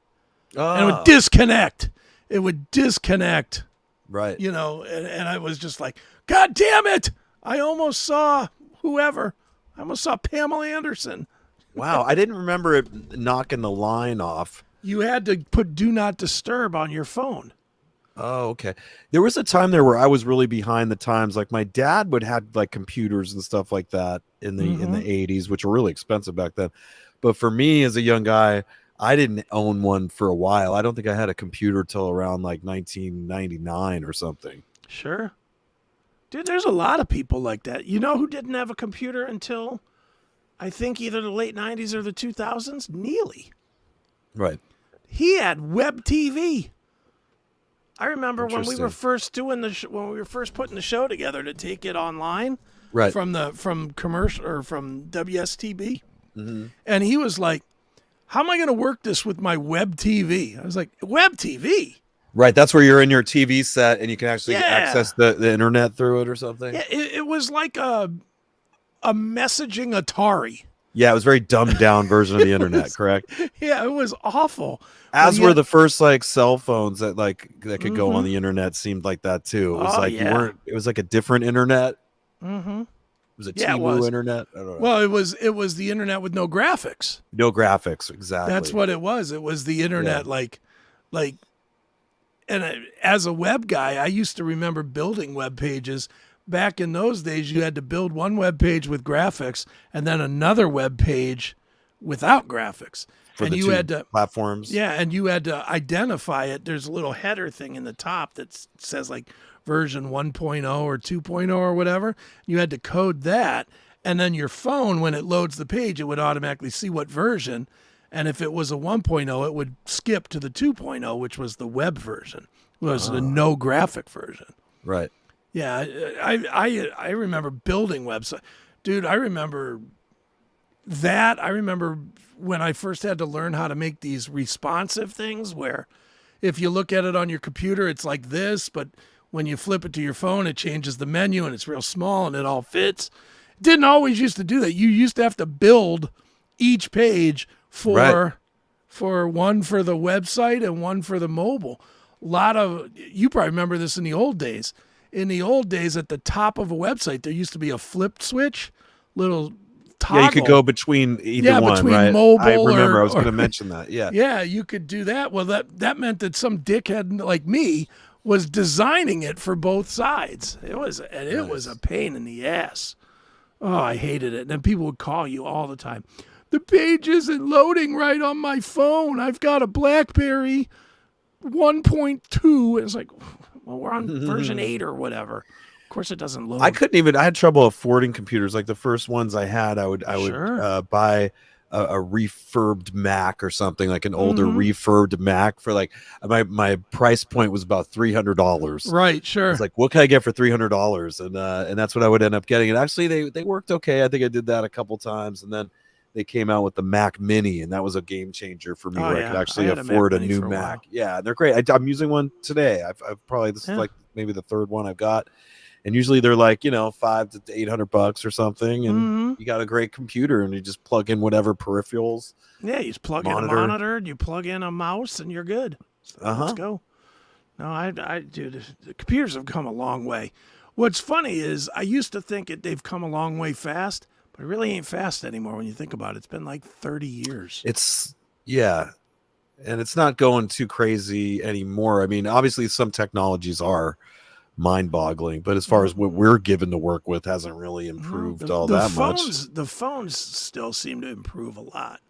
and it would disconnect. It would disconnect. Right. You know, and I was just like, God damn it! I almost saw whoever. I almost saw Pamela Anderson. Wow, I didn't remember it knocking the line off. You had to put Do Not Disturb on your phone. Oh, okay. There was a time there where I was really behind the times. Like my dad would have like computers and stuff like that in the 80s, which were really expensive back then. But for me as a young guy, I didn't own one for a while. I don't think I had a computer till around like 1999 or something. Sure. Dude, there's a lot of people like that. You know who didn't have a computer until I think either the late 90s or the 2000s? Neely. Right. He had web TV. I remember when we were first doing when we were first putting the show together to take it online, right? From commercial or from WSTB, and he was like, "How am I going to work this with my web TV?" I was like, "Web TV." Right, that's where you're in your TV set and you can actually access the internet through it or something. Yeah, it was like a messaging Atari. Yeah, it was a very dumbed down version of the internet, correct? Yeah, it was awful. As were the first like cell phones that could go on the internet. Seemed like that too. It was you weren't. It was like a different internet. Mm-hmm. It was a T-Mobile internet. I don't know. Well, it was the internet with no graphics. No graphics, exactly. That's what it was. It was the internet, and as a web guy, I used to remember building web pages. Back in those days, you had to build one web page with graphics and then another web page without graphics. For and the you had to platforms. Yeah, and you had to identify it. There's a little header thing in the top that says like version 1.0 or 2.0 or whatever. You had to code that, and then your phone, when it loads the page, it would automatically see what version. And if it was a 1.0, it would skip to the 2.0, which was the web version. It was the no graphic version. Right. Yeah, I remember building websites. Dude, I remember that. I remember when I first had to learn how to make these responsive things where if you look at it on your computer, it's like this, but when you flip it to your phone, it changes the menu and it's real small and it all fits. It didn't always used to do that. You used to have to build each page for one for the website and one for the mobile. You probably remember this in the old days. In the old days, at the top of a website, there used to be a flip switch, little toggle. Yeah, you could go between either one, between right? Mobile I remember I was going to mention that. Yeah. Yeah, you could do that. Well, that meant that some dickhead like me was designing it for both sides. It was a pain in the ass. Oh, I hated it. And then people would call you all the time. The page isn't loading right on my phone. I've got a BlackBerry 1.2. And it's like, well, we're on version 8 or whatever. Of course, it doesn't load. I had trouble affording computers. Like the first ones I had, I would buy a refurbed Mac or something, like an older refurbed Mac for like my price point was about $300. Right, sure. It's like, what can I get for $300? And that's what I would end up getting. And actually, they worked okay. I think I did that a couple times, and then they came out with the Mac Mini, and that was a game changer for me. Where I could actually afford a new Mac. Yeah, they're great. I'm using one today. I've probably this is like maybe the third one I've got. And usually they're like, $500 to $800 or something. And you got a great computer and you just plug in whatever peripherals. Yeah, you just plug in a monitor and you plug in a mouse and you're good. So let's go. No, dude, the computers have come a long way. What's funny is I used to think they've come a long way fast, but it really ain't fast anymore when you think about it. It's been like 30 years. And it's not going too crazy anymore. I mean, obviously some technologies are mind-boggling, but as far as what we're given to work with hasn't really improved that much. The phones still seem to improve a lot.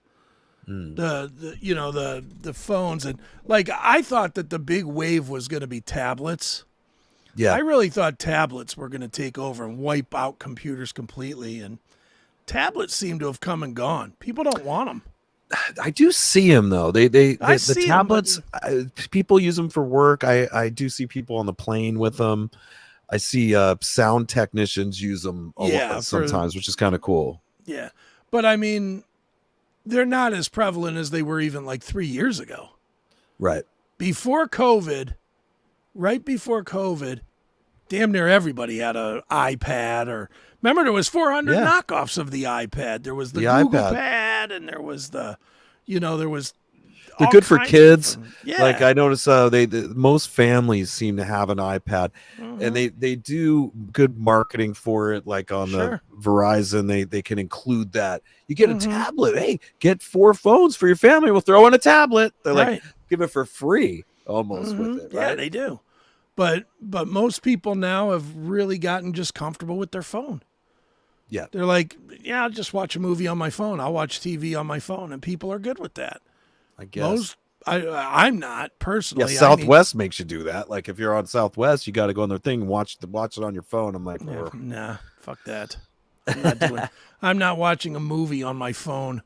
The phones, and like I thought that the big wave was going to be tablets. Yeah, I really thought tablets were going to take over and wipe out computers completely, and tablets seem to have come and gone. People don't want them. I do see them though. The tablets, people use them for work. I do see people on the plane with them. I see sound technicians use them a lot sometimes, which is kind of cool. Yeah, but I mean, they're not as prevalent as they were even like 3 years ago. Right. Right before COVID, damn near everybody had an iPad. Or remember, there was 400 knockoffs of the iPad. There was the Google Pad, and there was They're all good for kinds of kids. them. Yeah. Like I notice most families seem to have an iPad, and they do good marketing for it. Like on the Verizon, they can include that. You get a tablet. Hey, get 4 phones for your family. We'll throw in a tablet. They're like, give it for free almost with it. Right? Yeah, they do. But most people now have really gotten just comfortable with their phone. Yeah. They're like, yeah, I'll just watch a movie on my phone. I'll watch TV on my phone, and people are good with that. I guess. I'm not personally. Yeah, Southwest makes you do that. Like if you're on Southwest, you got to go on their thing and watch it on your phone. I'm like, nah, fuck that. I'm not watching a movie on my phone.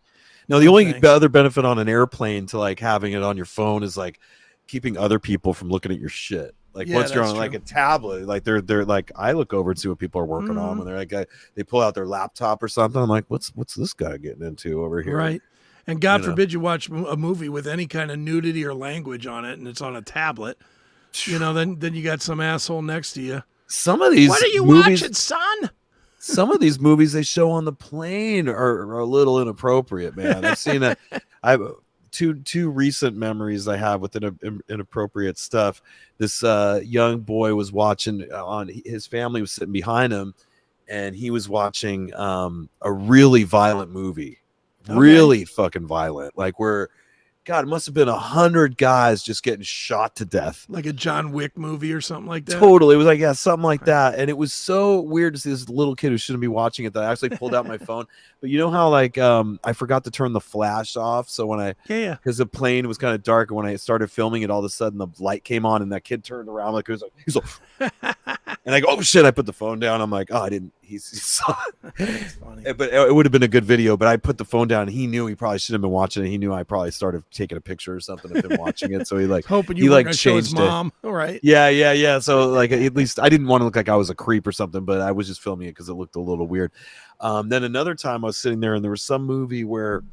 No, the only other benefit on an airplane to like having it on your phone is like keeping other people from looking at your shit. Like once you're on like a tablet, like they're like I look over and see what people are working on when they're like they pull out their laptop or something. I'm like, what's this guy getting into over here? Right. And God forbid you watch a movie with any kind of nudity or language on it, and it's on a tablet. Then you got some asshole next to you. Some of these what are you movies, watching, son? Some of these movies they show on the plane are a little inappropriate, man. I've seen that. I've two recent memories I have with inappropriate stuff. This young boy was watching his family was sitting behind him, and he was watching a really violent movie. Really fucking violent, like where God, it must have been 100 guys just getting shot to death, like a John Wick movie or something like that. Totally, it was like something like that, and it was so weird to see this little kid who shouldn't be watching it. That I actually pulled out my phone, but you know how like I forgot to turn the flash off, so when because the plane was kind of dark, and when I started filming it, all of a sudden the light came on, and that kid turned around like he's like, and I go, oh shit! I put the phone down. I'm like, oh, I didn't. He saw it. But it would have been a good video. But I put the phone down, and he knew he probably shouldn't have been watching it. He knew I probably started taking a picture or something of him watching it. So he like hoping you were gonna show his mom. All right. Yeah. So like at least I didn't want to look like I was a creep or something, but I was just filming it because it looked a little weird. Then another time I was sitting there, and there was some movie where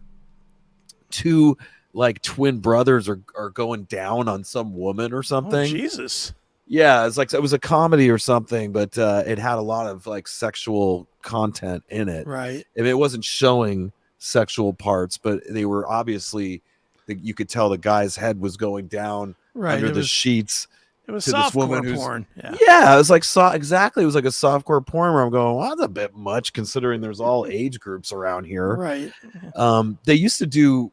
2 like twin brothers are going down on some woman or something. Oh, Jesus. Yeah, it's like it was a comedy or something, but it had a lot of like sexual content in it. Right. And it wasn't showing sexual parts, but they were obviously you could tell the guy's head was going down under the sheets. It was softcore porn. Yeah, it was like exactly. It was like a softcore porn where I'm going, well, that's a bit much considering there's all age groups around here. Right. They used to do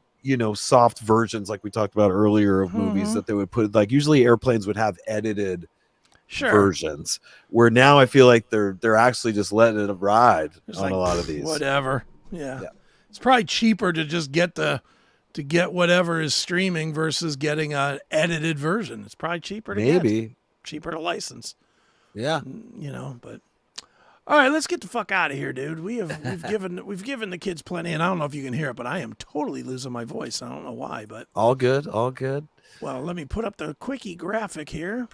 soft versions like we talked about earlier of movies that they would put, like usually airplanes would have edited versions, where now I feel like they're actually just letting it ride on a lot of these. Whatever. Yeah. It's probably cheaper to just get whatever is streaming versus getting an edited version. It's probably cheaper to cheaper to license. Yeah. But all right, let's get the fuck out of here, dude. We've given the kids plenty, and I don't know if you can hear it, but I am totally losing my voice. I don't know why, but all good. Well, let me put up the quickie graphic here.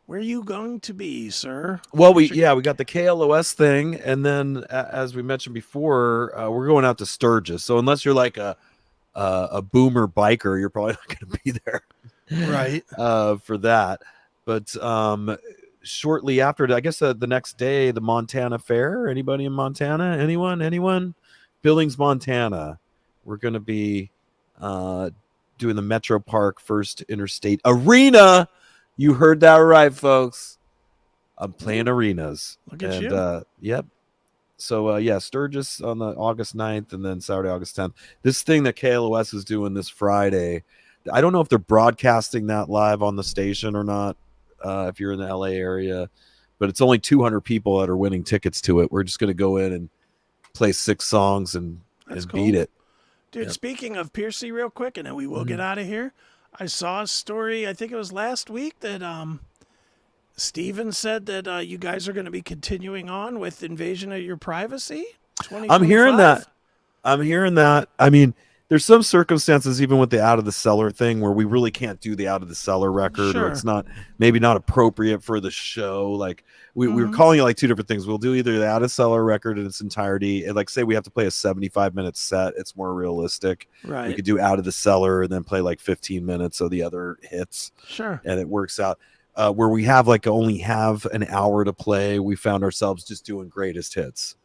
Where are you going to be, sir? Well, we got the KLOS thing, and then as we mentioned before, we're going out to Sturgis. So unless you're like a boomer biker, you're probably not going to be there, right? For that, but shortly after, I guess the next day, the Montana Fair. Anybody in Montana? Anyone? Billings, Montana. We're going to be doing the Metro Park First Interstate Arena. You heard that right, folks. I'm playing arenas. Look at you. Yep. So, Sturgis on the August 9th and then Saturday, August 10th. This thing that KLOS is doing this Friday, I don't know if they're broadcasting that live on the station or not. If you're in the LA area, but it's only 200 people that are winning tickets to it. We're just going to go in and play 6 songs and beat it. Dude, speaking of Piercy real quick, and then we will get out of here. I saw a story, I think it was last week, that Steven said that you guys are going to be continuing on with Invasion of Your Privacy. I'm hearing that. I mean, there's some circumstances, even with the Out of the Cellar thing, where we really can't do the Out of the Cellar record, or it's maybe not appropriate for the show. Like we were calling it like 2 different things. We'll do either the Out of Cellar record in its entirety, and like say we have to play a 75-minute set. It's more realistic. Right. We could do Out of the Cellar and then play like 15 minutes of the other hits. Sure. And it works out. Where we have only have an hour to play, we found ourselves just doing greatest hits,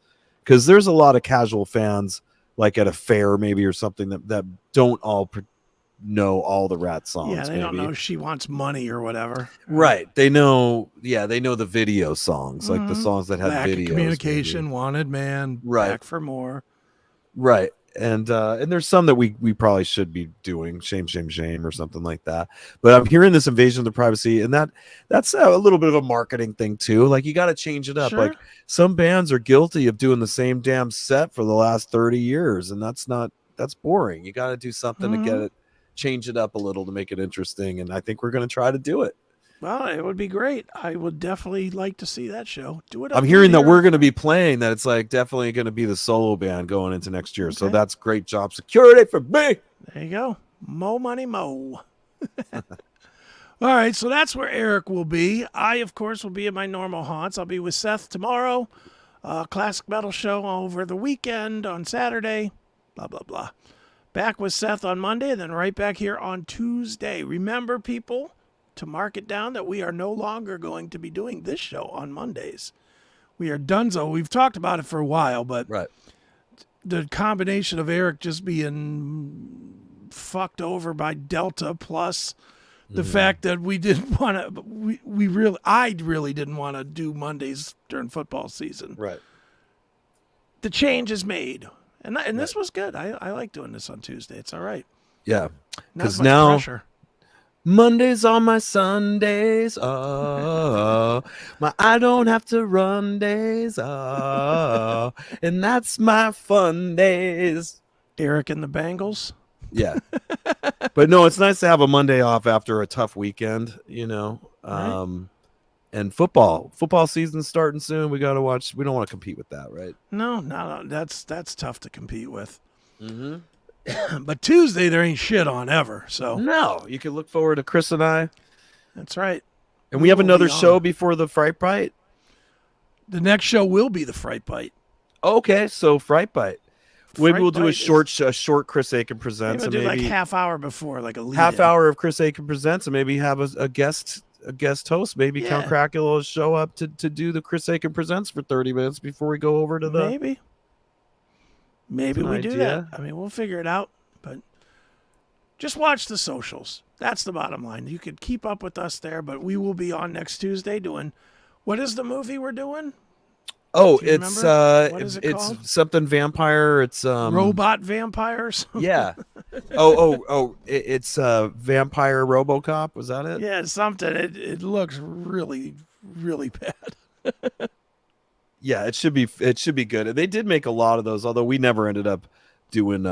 because there's a lot of casual fans, like at a fair maybe or something, that don't all know all the Rat songs. Yeah, they don't know She Wants Money or whatever. Right. They know. Yeah, they know the video songs, like the songs that have Lack of videos. communication, maybe. Wanted Man, Right. Back for More. Right. And there's some that we probably should be doing, shame or something like that. But I'm hearing this Invasion of the Privacy, and that's a little bit of a marketing thing too. Like you got to change it up. Sure. Like some bands are guilty of doing the same damn set for the last 30 years, and that's boring. You got to do something to get it, change it up a little to make it interesting. And I think we're going to try to do it. Well, it would be great. I would definitely like to see that show. Do it. I'm hearing that we're going to be playing that. It's like definitely going to be the solo band going into next year. Okay. So that's great job security for me. There you go. Mo money, mo. All right, so that's where Eric will be. I, of course, will be in my normal haunts. I'll be with Seth tomorrow. Classic metal show over the weekend on Saturday. Blah, blah, blah. Back with Seth on Monday, and then right back here on Tuesday. Remember, people, to mark it down that we are no longer going to be doing this show on Mondays. We are donezo. We've talked about it for a while, but the combination of Eric just being fucked over by Delta plus the fact that we didn't want to, I really didn't want to do Mondays during football season. Right. The change is made. And this was good. I like doing this on Tuesday. It's all right. Yeah. Because now pressure. Mondays are my Sundays. Oh, I don't have to run days. Oh, and that's my fun days. Eric and the Bengals. Yeah. But no, it's nice to have a Monday off after a tough weekend, Right. And football season's starting soon. We got to watch. We don't want to compete with that, right? No, that's tough to compete with. But Tuesday there ain't shit on ever. So no, you can look forward to Chris and I. That's right. And we have will another be show on. before the Fright Bite. The next show will be the Fright Bite. Okay, so Fright Bite. Maybe Fright we'll do Bite a short Chris Akin Maybe presents, we'll and do maybe like half hour before, like a lead half in. hour of Chris Akin presents, and maybe have a guest host. Maybe Count Yeah. Cracula will show up to do the Chris Akin presents for 30 minutes before we go over to the. Maybe That's an we do idea. that. I mean, we'll figure it out. But just watch the socials. That's the bottom line. You could keep up with us there, but we will be on next Tuesday doing. What is the movie we're doing? Oh, Do you it's remember? What is it it's called? something vampire. It's Robot vampires. Yeah. It's vampire RoboCop. Was that it? Yeah, it's something. It looks really, really bad. Yeah, it should be good. They did make a lot of those, although we never ended up doing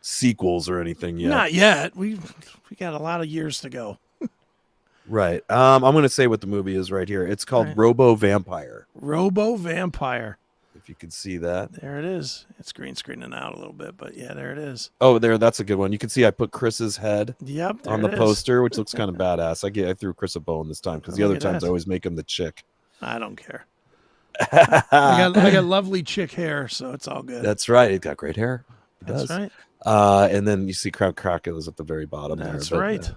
sequels or anything yet. Not yet. We got a lot of years to go. Right. I'm going to say what the movie is right here. It's called Right. Robo Vampire. Robo Vampire. If you can see that. There it is. It's green screening out a little bit, but yeah, there it is. Oh, that's a good one. You can see I put Chris's head Yep. There on the it is. poster, which looks kind of badass. I threw Chris a bone this time because the Look other at times that. I always make him the chick. I don't care. I got lovely chick hair, so it's all good. That's right. He's got great hair. He That's does. right. And then you see Crown Cracula's at the very bottom That's there. right.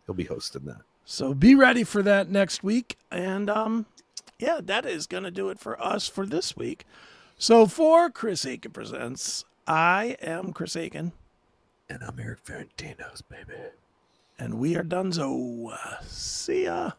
He'll be hosting that. So be ready for that next week. And yeah, that is going to do it for us for this week. So for Chris Akin Presents, I am Chris Akin. And I'm Erik Ferentinos, baby. And we are donezo. See ya.